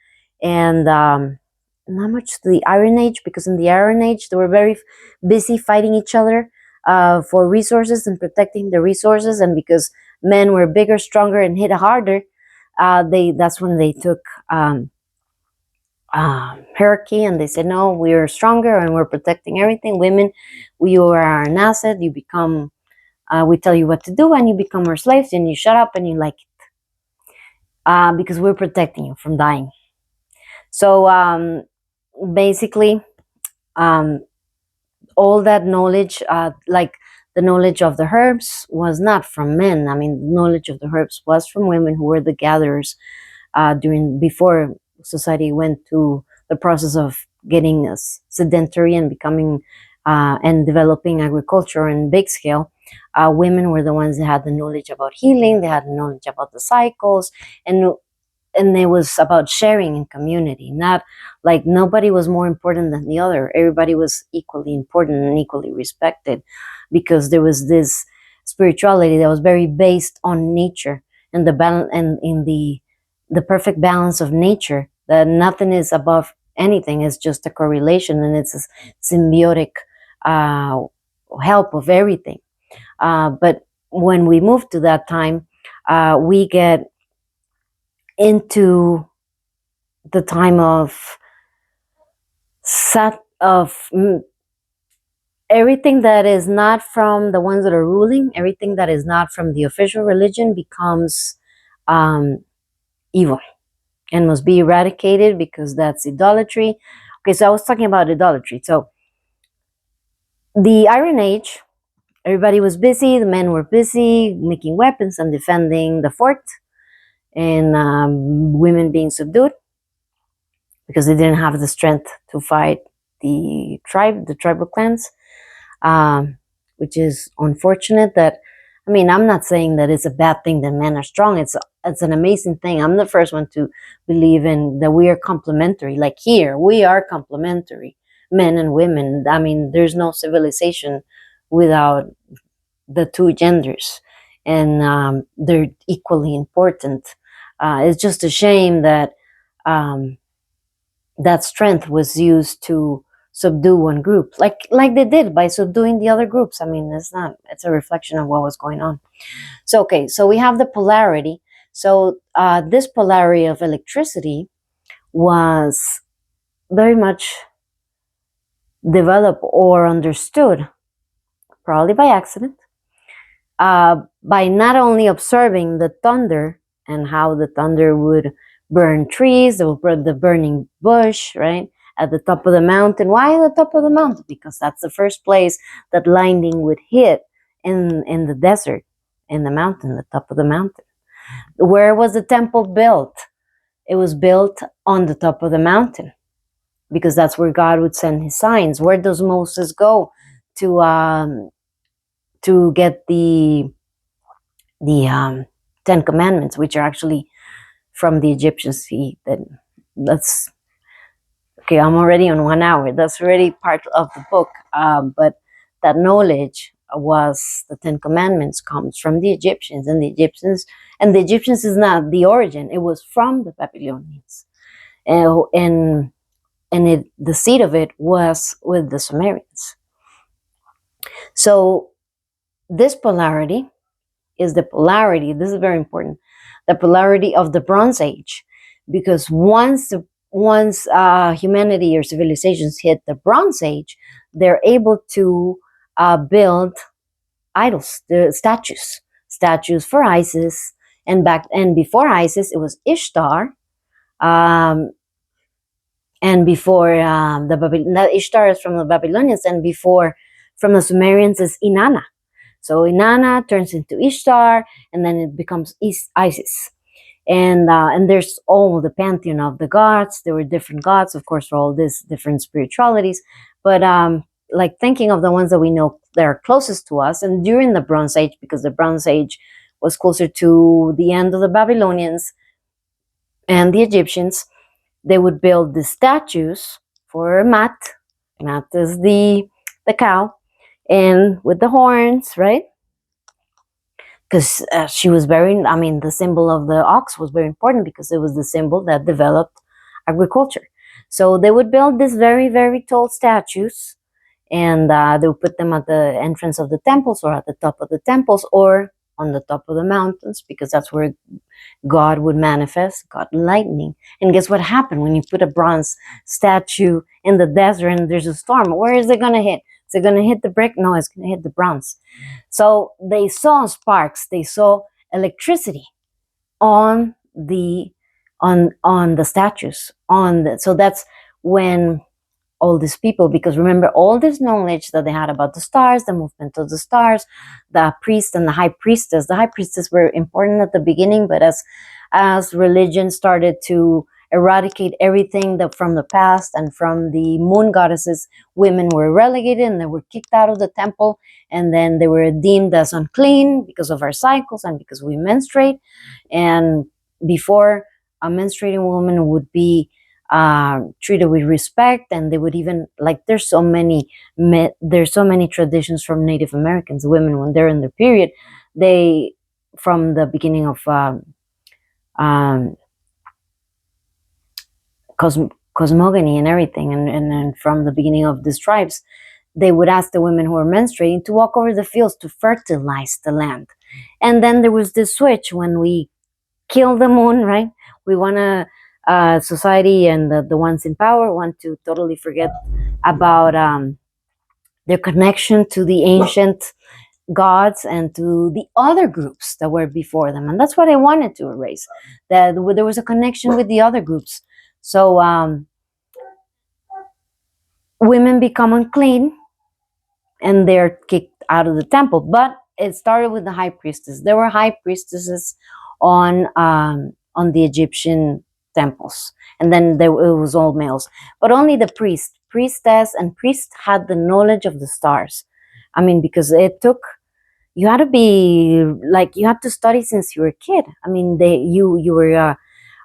and not much to the Iron Age, because in the Iron Age they were very busy fighting each other for resources and protecting the resources, and because men were bigger, stronger, and hit harder, that's when they took hierarchy, and they said, no, we're stronger and we're protecting everything. Women, you are an asset. You become, we tell you what to do, and you become our slaves, and you shut up and you like it, because we're protecting you from dying. So basically, all that knowledge, like the knowledge of the herbs, was not from men. I mean, the knowledge of the herbs was from women, who were the gatherers before society went to the process of getting us sedentary and becoming and developing agriculture in big scale. Women were the ones that had the knowledge about healing. They had the knowledge about the cycles, and it was about sharing in community. Not like nobody was more important than the other. Everybody was equally important and equally respected, because there was this spirituality that was very based on nature and the balance, and in the perfect balance of nature, that nothing is above anything. It's just a correlation, and it's a symbiotic uh, help of everything. But when we move to that time, we get into the time of everything that is not from the ones that are ruling, everything that is not from the official religion becomes evil and must be eradicated, because that's idolatry. Okay, so I was talking about idolatry. So the Iron Age, everybody was busy. The men were busy making weapons and defending the fort, and women being subdued, because they didn't have the strength to fight the tribal clans, which is unfortunate. That, I mean, I'm not saying that it's a bad thing that men are strong. It's an amazing thing. I'm the first one to believe in that we are complementary. Like here, we are complementary, men and women. I mean, there's no civilization without the two genders, and they're equally important. It's just a shame that that strength was used to subdue one group, like they did by subduing the other groups. I mean, it's a reflection of what was going on. So okay, so we have the polarity. So this polarity of electricity was very much developed or understood, probably by accident, by not only observing the thunder and how the thunder would burn trees, the burning bush, right, at the top of the mountain. Why at the top of the mountain? Because that's the first place that lightning would hit in the desert, in the mountain, the top of the mountain. Where was the temple built? It was built on the top of the mountain, because that's where God would send his signs. Where does Moses go to get the 10 Commandments, which are actually from the Egyptians? That's okay. I'm already on 1 hour. That's already part of the book. But that knowledge was the Ten Commandments comes from the Egyptians, and the Egyptians is not the origin. It was from the Babylonians, and the seed of it was with the Sumerians. So this polarity is the polarity. This is very important. The polarity of the Bronze Age, because once humanity or civilizations hit the Bronze Age, they're able to build idols, the statues for Isis, and before Isis, it was Ishtar, um, and before Ishtar is from the Babylonians, and before from the Sumerians is Inanna. So Inanna turns into Ishtar, and then it becomes Isis. And there's all the pantheon of the gods. There were different gods, of course, for all these different spiritualities. But like thinking of the ones that we know that are closest to us, and during the Bronze Age, because the Bronze Age was closer to the end of the Babylonians and the Egyptians, they would build the statues for Mat. Mat is the cow, and with the horns, right? Because she was very, I mean, the symbol of the ox was very important because it was the symbol that developed agriculture. So they would build these very, very tall statues, and they would put them at the entrance of the temples or at the top of the temples or on the top of the mountains, because that's where God would manifest, God lightning. And guess what happened when you put a bronze statue in the desert and there's a storm? Where is it going to hit? Is it going to hit the brick? No, it's going to hit the bronze. So they saw sparks, they saw electricity on the statues. So that's when all these people, because remember all this knowledge that they had about the stars, the movement of the stars, the priest and the high priestess. The high priestess were important at the beginning, but as religion started to eradicate everything that from the past and from the moon goddesses, women were relegated and they were kicked out of the temple, and then they were deemed as unclean because of our cycles and because we menstruate. And before, a menstruating woman would be treated with respect, and they would even, like, there's so many traditions from Native Americans. Women, when they're in their period, they, from the beginning of um, cosmogony and everything, and from the beginning of these tribes, they would ask the women who were menstruating to walk over the fields to fertilize the land. And then there was this switch when we kill the moon, right? We want to, society and the ones in power want to totally forget about their connection to the ancient gods and to the other groups that were before them. And that's what I wanted to erase, that there was a connection with the other groups. So women become unclean and they're kicked out of the temple. But it started with the high priestess. There were high priestesses on the Egyptian temples, and then it was all males. But only the priestess, and priest had the knowledge of the stars. I mean, because you had to be like, you had to study since you were a kid. I mean, you were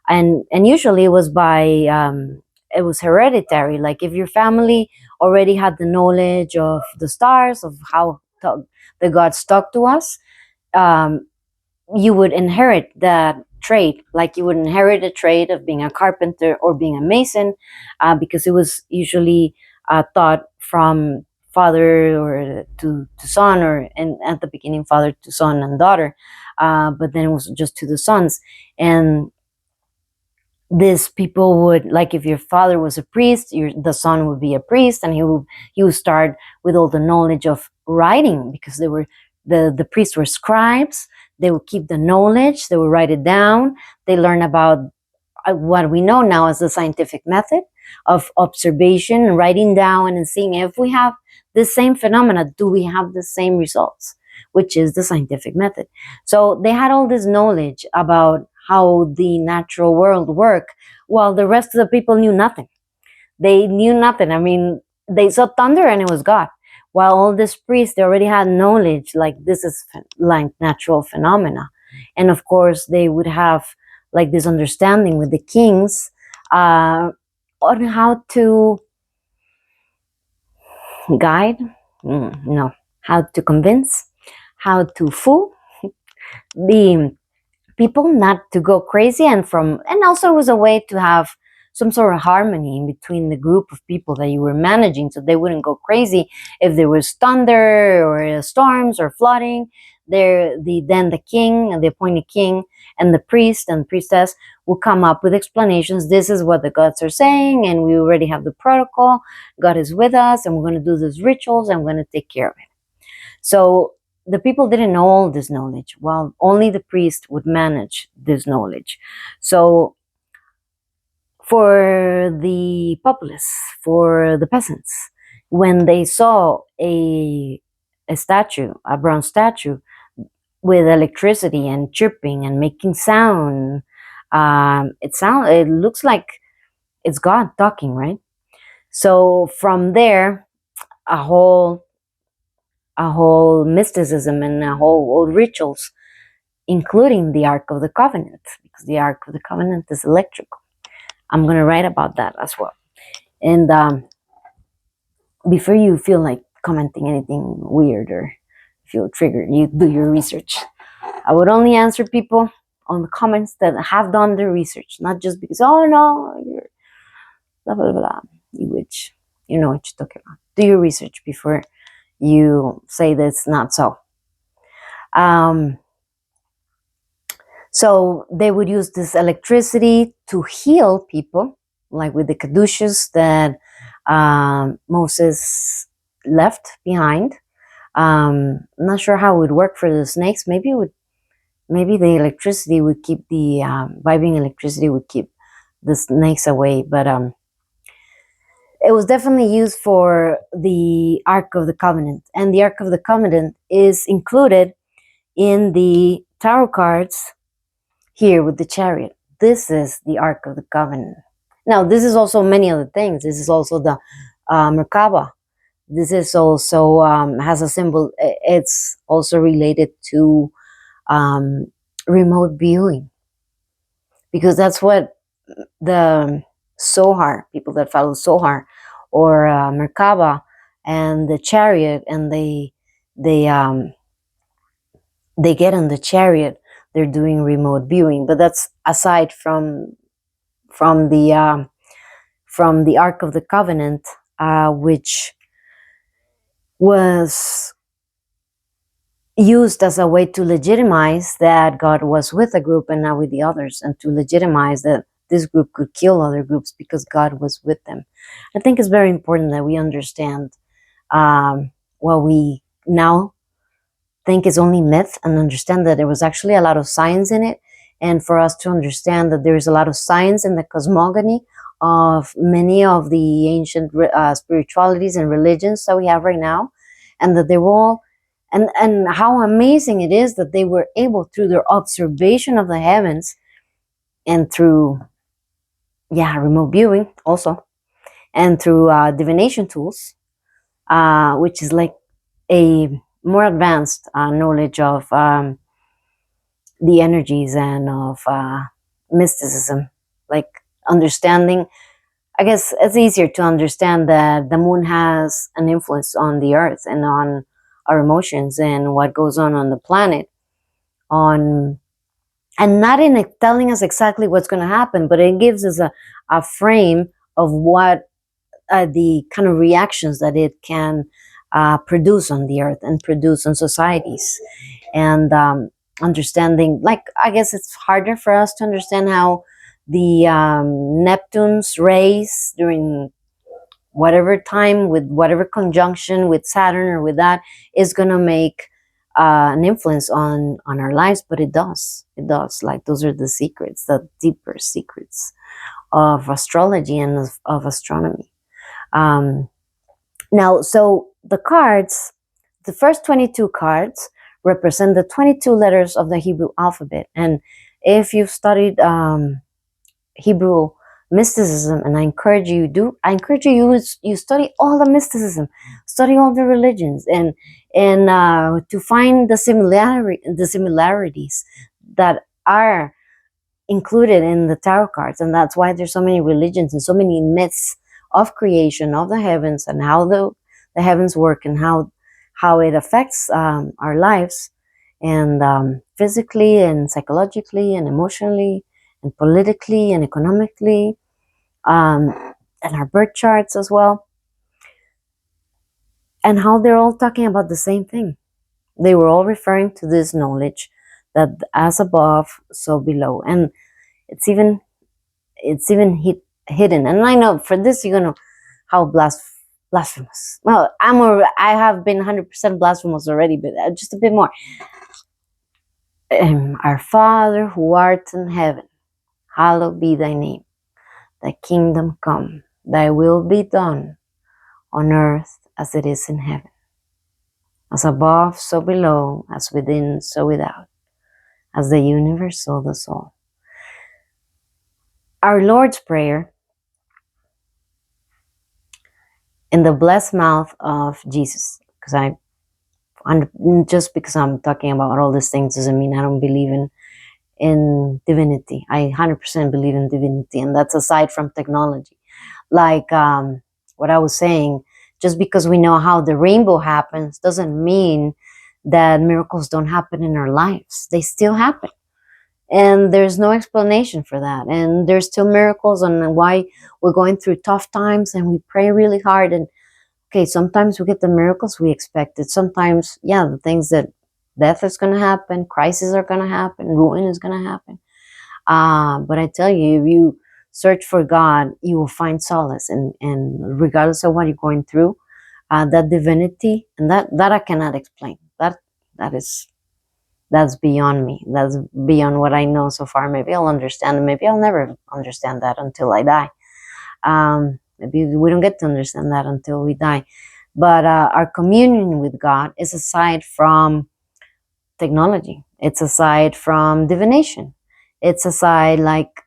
and usually it was it was hereditary. Like if your family already had the knowledge of the stars, of how the gods talk to us, you would inherit that trait. Like you would inherit a trait of being a carpenter or being a mason, because it was usually taught from father or to son, or and at the beginning father to son and daughter, but then it was just to the sons. And these people would, like, if your father was a priest, the son would be a priest, and he would start with all the knowledge of writing, because they were the priests were scribes. They would keep the knowledge, they would write it down. They learn about what we know now as the scientific method of observation, writing down and seeing if we have the same phenomena, do we have the same results, which is the scientific method. So they had all this knowledge about how the natural world worked, while the rest of the people knew nothing. They knew nothing. I mean, they saw thunder and it was God. While all these priests, they already had knowledge, like this is like natural phenomena. And of course, they would have like this understanding with the kings on how to guide, no, how to convince, how to fool the people not to go crazy, and also it was a way to have some sort of harmony in between the group of people that you were managing, so they wouldn't go crazy if there was thunder or storms or flooding. Then the king and the appointed king and the priest and priestess will come up with explanations. This is what the gods are saying, and we already have the protocol. God is with us, and we're going to do these rituals, and we're going to take care of it. So the people didn't know all this knowledge, while only the priest would manage this knowledge. So for the populace, for the peasants, when they saw a statue, a bronze statue with electricity and chirping and making sound, it looks like it's God talking, right? So from there, a whole mysticism and a whole rituals, including the Ark of the Covenant, because the Ark of the Covenant is electrical. I'm going to write about that as well. And before you feel like commenting anything weird or feel triggered, you do your research. I would only answer people on the comments that have done their research, not just because, oh no, you're blah, blah, blah, you witch. You know what you're talking about. Do your research before you say that's not so. So they would use this electricity to heal people, like with the caduceus that Moses left behind. I'm not sure how it would work for the snakes. Maybe the electricity would keep the vibing electricity would keep the snakes away. But it was definitely used for the Ark of the Covenant, and the Ark of the Covenant is included in the tarot cards here with the chariot. This is the Ark of the Covenant. Now, this is also many other things. This is also the Merkaba. This is also has a symbol. It's also related to remote viewing, because that's what the Sohar, people that follow Sohar or Merkaba and the chariot, and they get on the chariot, they're doing remote viewing. But that's aside from the Ark of the Covenant, which was used as a way to legitimize that God was with a group and not with the others, and to legitimize that this group could kill other groups because God was with them. I think it's very important that we understand what we now think is only myth, and understand that there was actually a lot of science in it, and for us to understand that there is a lot of science in the cosmogony of many of the ancient spiritualities and religions that we have right now, and that they were all, and how amazing it is that they were able, through their observation of the heavens and through remote viewing also, and through divination tools, which is like a more advanced knowledge of the energies and of mysticism, like understanding. I guess it's easier to understand that the moon has an influence on the earth and on our emotions and what goes on the planet, and not in telling us exactly what's going to happen, but it gives us a frame of what the kind of reactions that it can produce on the earth and produce on societies. And understanding, like, I guess it's harder for us to understand how the Neptune's rays during whatever time, with whatever conjunction with Saturn or with that, is going to make an influence on our lives. But it does, like, those are the secrets, the deeper secrets of astrology and of astronomy. Now, so the cards, the first 22 cards represent the 22 letters of the Hebrew alphabet. And if you've studied Hebrew mysticism, and I encourage you you study all the mysticism, study all the religions, and to find the similarities that are included in the tarot cards. And that's why there's so many religions and so many myths of creation of the heavens, and how the heavens work, and how how it affects our lives, and physically and psychologically and emotionally and politically and economically, and our birth charts as well, and how they're all talking about the same thing. They were all referring to this knowledge that as above, so below, and it's even hidden. And I know for this you're gonna how blasphemous. Well, I have been 100% blasphemous already, but just a bit more. Our Father who art in heaven, hallowed be thy name. Thy kingdom come, thy will be done on earth as it is in heaven. As above, so below, as within, so without, as the universe, so the soul. Our Lord's Prayer, in the blessed mouth of Jesus, just because I'm talking about all these things doesn't mean I don't believe in divinity. I 100% believe in divinity, and that's aside from technology. Like what I was saying, just because we know how the rainbow happens doesn't mean that miracles don't happen in our lives. They still happen. And there's no explanation for that. And there's still miracles on why we're going through tough times, and we pray really hard. And okay, sometimes we get the miracles we expected. Sometimes, yeah, the things that death is going to happen, crises are going to happen, ruin is going to happen. But I tell you, if you search for God, you will find solace. And regardless of what you're going through, that divinity, and that I cannot explain. That's beyond me. That's beyond what I know so far. Maybe I'll understand, and maybe I'll never understand that until I die. Maybe we don't get to understand that until we die. But our communion with God is aside from technology. It's aside from divination. It's aside, like,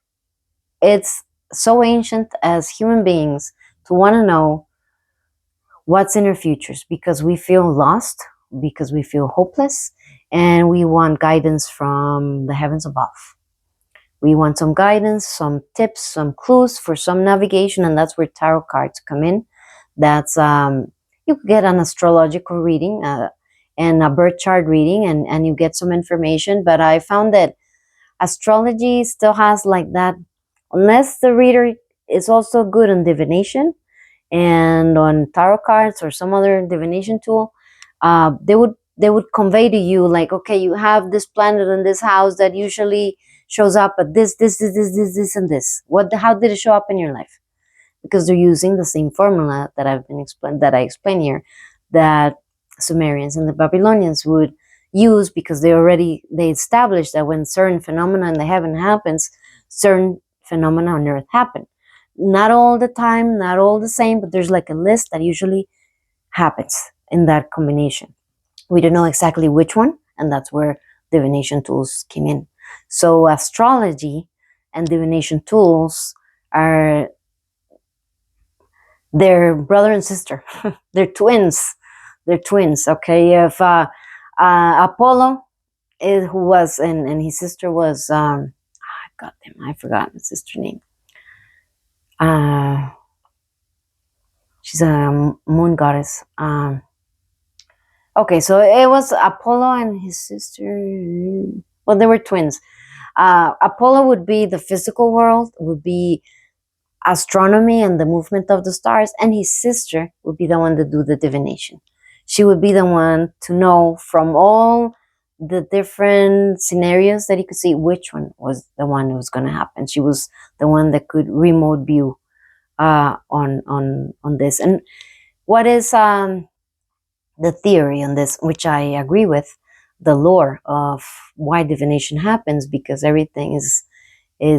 it's so ancient as human beings to want to know what's in our futures, because we feel lost, because we feel hopeless, and we want guidance from the heavens above. We want some guidance, some tips, some clues for some navigation, and that's where tarot cards come in. That's you could get an astrological reading and a birth chart reading, and you get some information. But I found that astrology still has like that, unless the reader is also good on divination and on tarot cards or some other divination tool, they would convey to you, like, okay, you have this planet in this house that usually shows up at this and this. How did it show up in your life? Because they're using the same formula that I explained here, that Sumerians and the Babylonians would use, because they established that when certain phenomena in the heaven happens, certain phenomena on earth happen. Not all the time, not all the same, but there's like a list that usually happens in that combination. We don't know exactly which one, and that's where divination tools came in. So astrology and divination tools they're brother and sister. They're twins. They're twins. Okay. If Apollo who was, and his sister was, God damn, I forgot his sister's name. She's a moon goddess. Okay, so it was Apollo and his sister. Well, they were twins. Apollo would be the physical world, would be astronomy and the movement of the stars, and his sister would be the one to do the divination. She would be the one to know from all the different scenarios that he could see which one was the one that was going to happen. She was the one that could remote view on this. And what is the theory on this, which I agree with, the lore of why divination happens, because everything is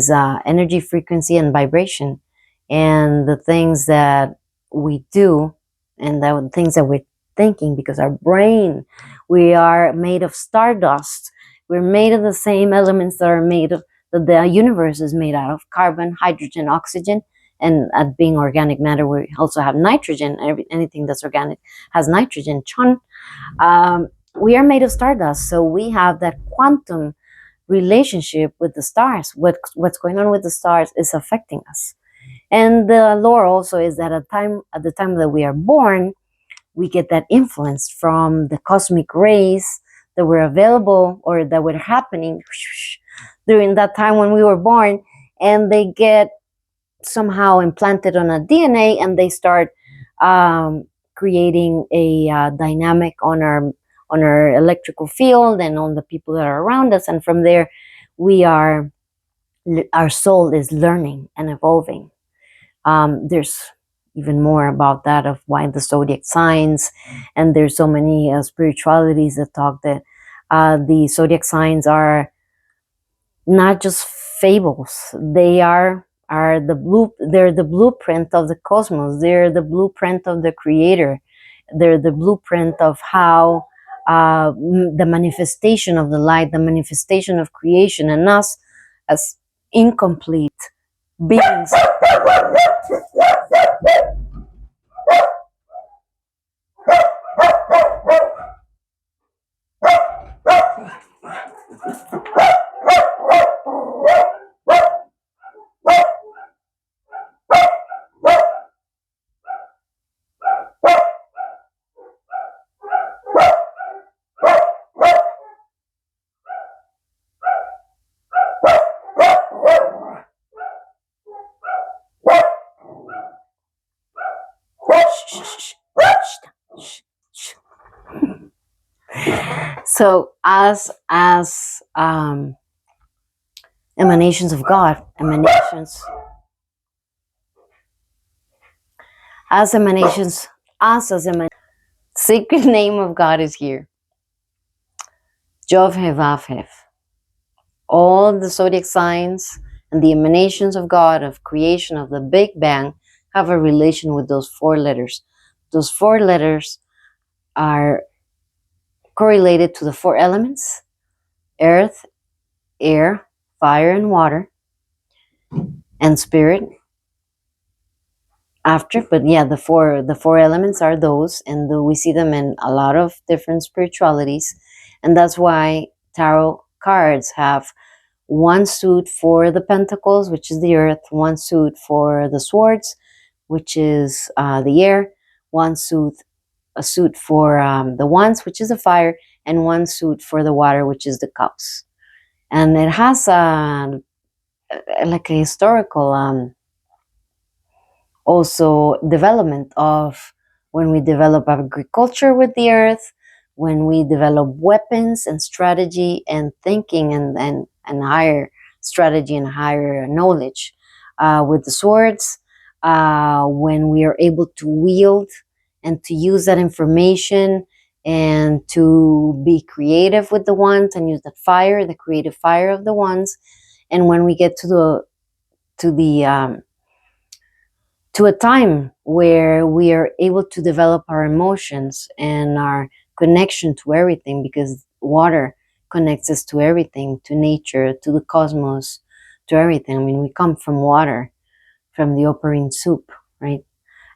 energy, frequency, and vibration. And the things that we do, and the things that we're thinking, because our brain, we are made of stardust. We're made of the same elements that are made of, that the universe is made out of: carbon, hydrogen, oxygen. And at being organic matter, we also have nitrogen. Anything that's organic has nitrogen, chun. We are made of stardust, so we have that quantum relationship with the stars. What's going on with the stars is affecting us. And the lore also is that at the time that we are born, we get that influence from the cosmic rays that were available or that were happening during that time when we were born, and they get somehow implanted on a DNA, and they start um, creating a dynamic on our electrical field and on the people that are around us, and from there we are our soul is learning and evolving. There's even more about that of why the zodiac signs, and there's so many spiritualities that talk that the zodiac signs are not just fables. They are they're the blueprint of the cosmos. They're the blueprint of the creator. They're the blueprint of how the manifestation of the light, the manifestation of creation, and us as incomplete beings. So as emanations of God, as emanations, us as emanations, sacred name of God is here. Jov Hev Vav Hev. All the zodiac signs and the emanations of God, of creation, of the Big Bang, have a relation with those 4 letters. Those 4 letters are correlated to the 4 elements: earth, air, fire, and water, and spirit. After, but yeah, the four elements are those, and we see them in a lot of different spiritualities, and that's why tarot cards have one suit for the pentacles, which is the earth, one suit for the swords, which is the air, one suit a suit for the wands, which is the fire, and one suit for the water, which is the cups. And it has like a historical also development of when we develop agriculture with the earth, when we develop weapons and strategy and thinking and higher strategy and higher knowledge with the swords, when we are able to wield and to use that information and to be creative with the wands and use that fire, the creative fire of the wands. And when we get to the to a time where we are able to develop our emotions and our connection to everything, because water connects us to everything, to nature, to the cosmos, to everything. I mean, we come from water, from the operine soup, right?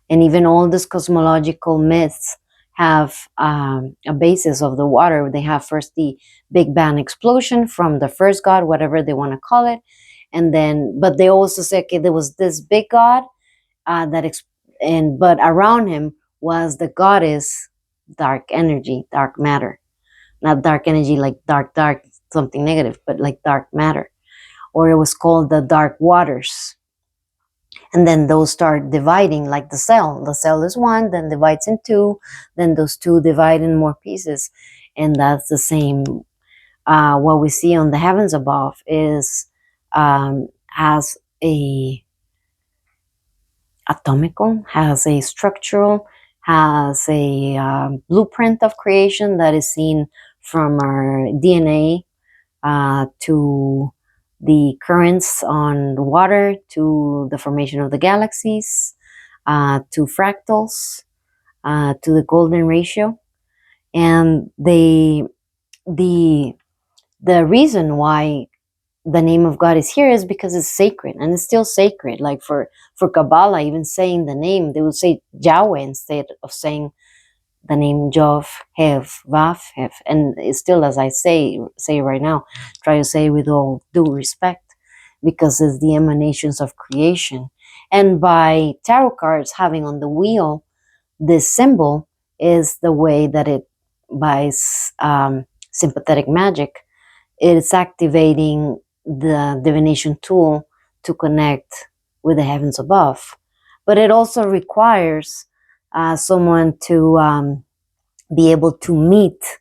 And even all these cosmological myths have a basis of the water. They have first the Big Bang explosion from the first god, whatever they want to call it, and then, but they also say, okay, there was this big god but around him was the goddess dark energy, dark matter. Not dark energy like dark, something negative, but like dark matter. Or it was called the dark waters. And then those start dividing like the cell. The cell is one, then divides in two, then those two divide in more pieces. And that's the same. What we see on the heavens above is has a atomical, has a structural, has a blueprint of creation that is seen from our DNA to the currents on the water, to the formation of the galaxies, to fractals, to the golden ratio. And the reason why the name of God is here is because it's sacred, and it's still sacred. Like for Kabbalah, even saying the name, they would say Yahweh instead of saying the name Jov, Hev, Vav, Hev. And it's still, as I say right now, try to say with all due respect, because it's the emanations of creation. And by tarot cards having on the wheel this symbol, is the way that it, by sympathetic magic, it's activating the divination tool to connect with the heavens above. But it also requires someone to be able to meet,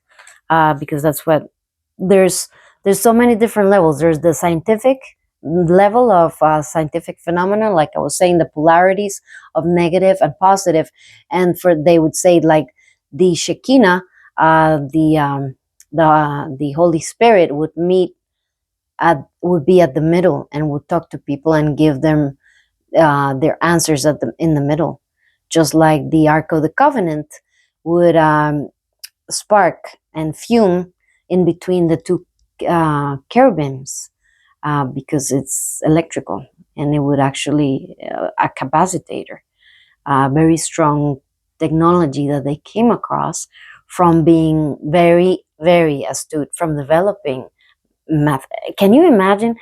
because that's what there's there's so many different levels. There's the scientific level of scientific phenomena, like I was saying, the polarities of negative and positive, and for they would say like the Shekinah, the Holy Spirit would be at the middle and would talk to people and give them their answers in the middle, just like the Ark of the Covenant would spark and fume in between the two cherubims, because it's electrical, and it would actually a capacitator, very strong technology that they came across from being very, very astute, from developing math. Can you imagine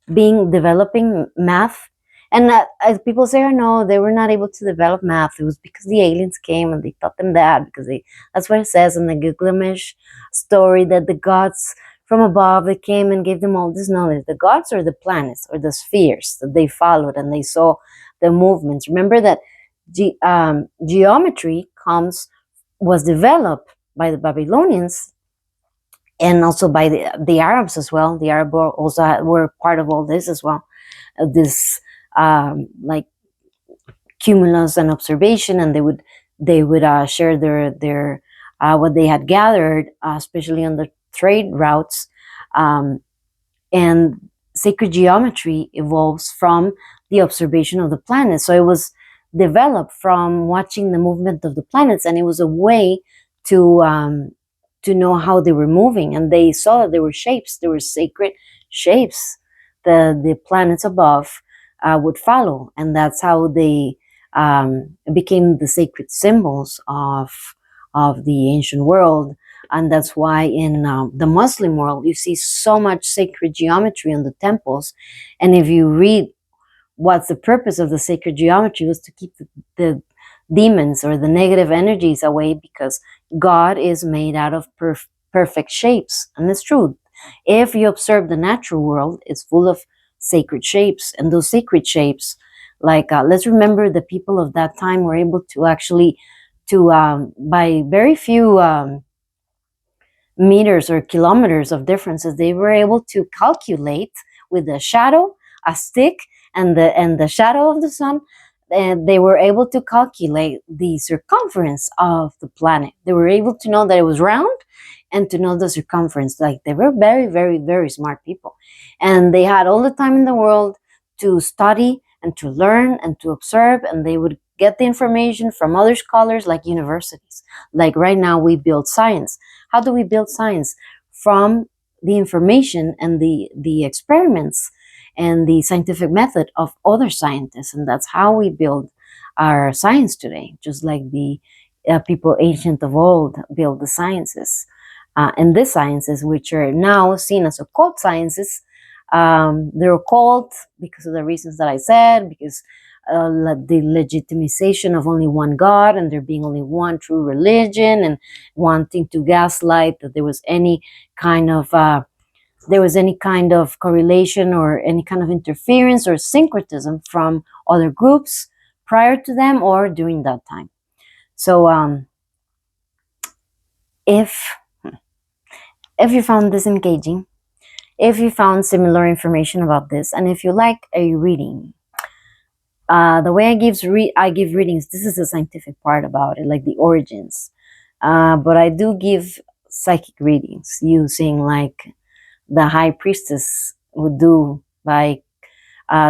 developing math? And as people say, oh no, they were not able to develop math. It was because the aliens came and they taught them that, because that's what it says in the Gilgamesh story, that the gods from above, they came and gave them all this knowledge. The gods, or the planets, or the spheres that they followed, and they saw the movements. Remember that geometry was developed by the Babylonians, and also by the Arabs as well. The Arab also were part of all this as well. This like cumulus and observation, and they would share their what they had gathered, especially on the trade routes. And sacred geometry evolves from the observation of the planets. So it was developed from watching the movement of the planets, and it was a way to know how they were moving. And they saw that there were shapes, there were sacred shapes the planets above would follow, and that's how they became the sacred symbols of the ancient world. And that's why in the Muslim world you see so much sacred geometry in the temples. And if you read what's the purpose of the sacred geometry, was to keep the demons or the negative energies away, because God is made out of perfect shapes. And it's true. If you observe the natural world, it's full of sacred shapes. And those sacred shapes, like let's remember, the people of that time were able to actually, by very few meters or kilometers of differences, they were able to calculate with the shadow, a stick, and the shadow of the sun, and they were able to calculate the circumference of the planet. They were able to know that it was round, and to know the circumference. Like, they were very, very, very smart people, and they had all the time in the world to study and to learn and to observe, and they would get the information from other scholars, like universities. Like right now we build science. How do we build science? From the information and the experiments and the scientific method of other scientists. And that's how we build our science today, just like the people ancient of old build the sciences. And these sciences, which are now seen as occult sciences, they're occult because of the reasons that I said, because the legitimization of only one God, and there being only one true religion, and wanting to gaslight that there was any kind of correlation or any kind of interference or syncretism from other groups prior to them or during that time. So if you found this engaging, if you found similar information about this, and if you like a reading, the way I give readings, this is the scientific part about it, like the origins. But I do give psychic readings using like the high priestess would do by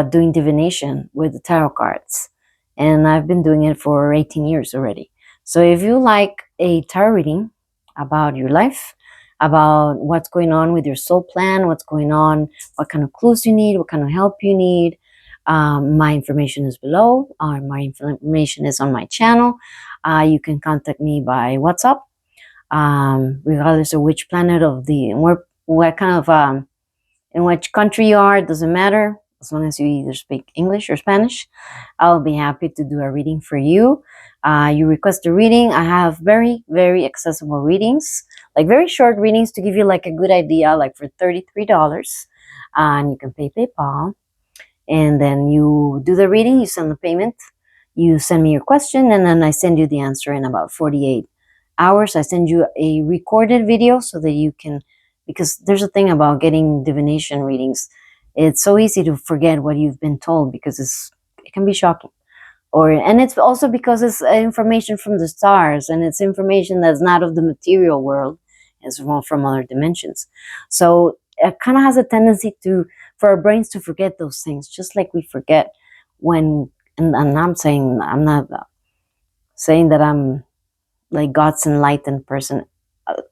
doing divination with the tarot cards. And I've been doing it for 18 years already. So if you like a tarot reading about your life, about what's going on with your soul plan, what's going on, what kind of clues you need, what kind of help you need, my information is below, or my information is on my channel. You can contact me by WhatsApp, regardless of which planet of what kind of, in which country you are, it doesn't matter. as long as you either speak English or Spanish, I'll be happy to do a reading for you. You request a reading. I have very, very accessible readings, like very short readings to give you like a good idea, like for $33. And you can pay PayPal. And then you do the reading, you send the payment, you send me your question, and then I send you the answer in about 48 hours. I send you a recorded video so that you can, because there's a thing about getting divination readings. It's so easy to forget what you've been told because it can be shocking. And it's also because it's information from the stars, and it's information that's not of the material world, it's from other dimensions. So it kind of has a tendency for our brains to forget those things, just like we forget when. And I'm not saying that I'm like God's enlightened person.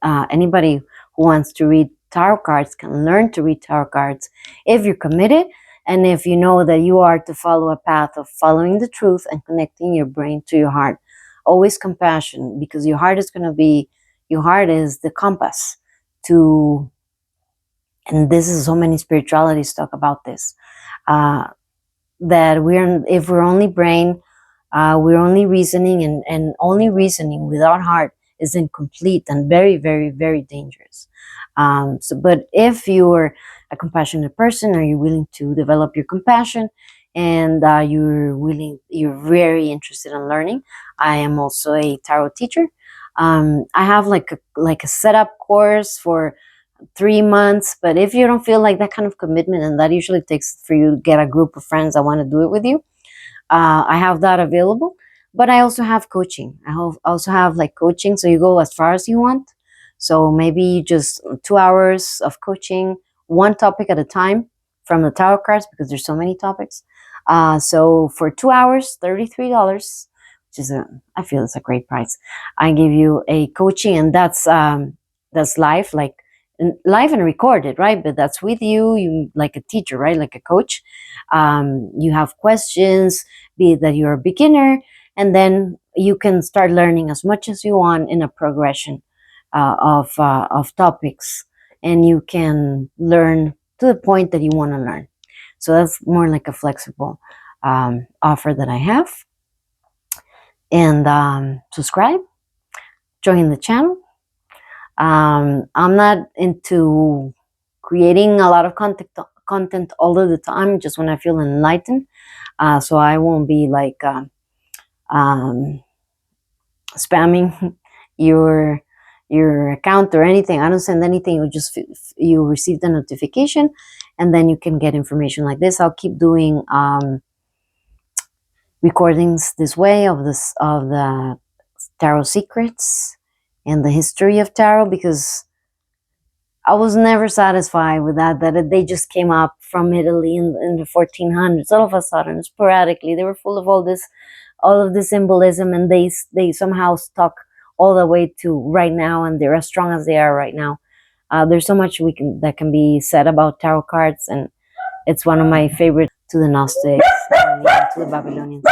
Anybody who wants to read tarot cards can learn to read tarot cards if you're committed, and if you know that you are to follow a path of following the truth and connecting your brain to your heart. Always compassion, because your heart is the compass to, and this is so many spiritualities talk about this, that if we're only brain, we're only reasoning, and only reasoning without heart is incomplete and very, very, very dangerous. But if you're a compassionate person, or you're willing to develop your compassion, and you're very interested in learning, I am also a tarot teacher. I have like a setup course for 3 months, but if you don't feel like that kind of commitment, and that usually takes for you to get a group of friends that want to do it with you, I have that available. But I also have coaching. Also have like coaching, so you go as far as you want. So maybe just 2 hours of coaching, one topic at a time from the tarot cards, because there's so many topics. So for 2 hours, $33, which is I feel it's a great price. I give you a coaching, and that's live, like live and recorded, right? But that's with you like a teacher, right? Like a coach. You have questions, be it that you're a beginner, and then you can start learning as much as you want in a progression of topics, and you can learn to the point that you want to learn. So that's more like a flexible offer that I have. And subscribe, join the channel. I'm not into creating a lot of content all of the time, just when I feel enlightened. So I won't be like spamming your account or anything. I don't send anything. You receive the notification, and then you can get information like this. I'll keep doing recordings this way of the tarot secrets and the history of tarot, because I was never satisfied with that they just came up from Italy in the 1400s. All of a sudden, sporadically, they were full of all of this symbolism, and they somehow stuck all the way to right now, and they're as strong as they are right now. There's so much that can be said about tarot cards, and it's one of my favorite, to the Gnostics and to the Babylonians.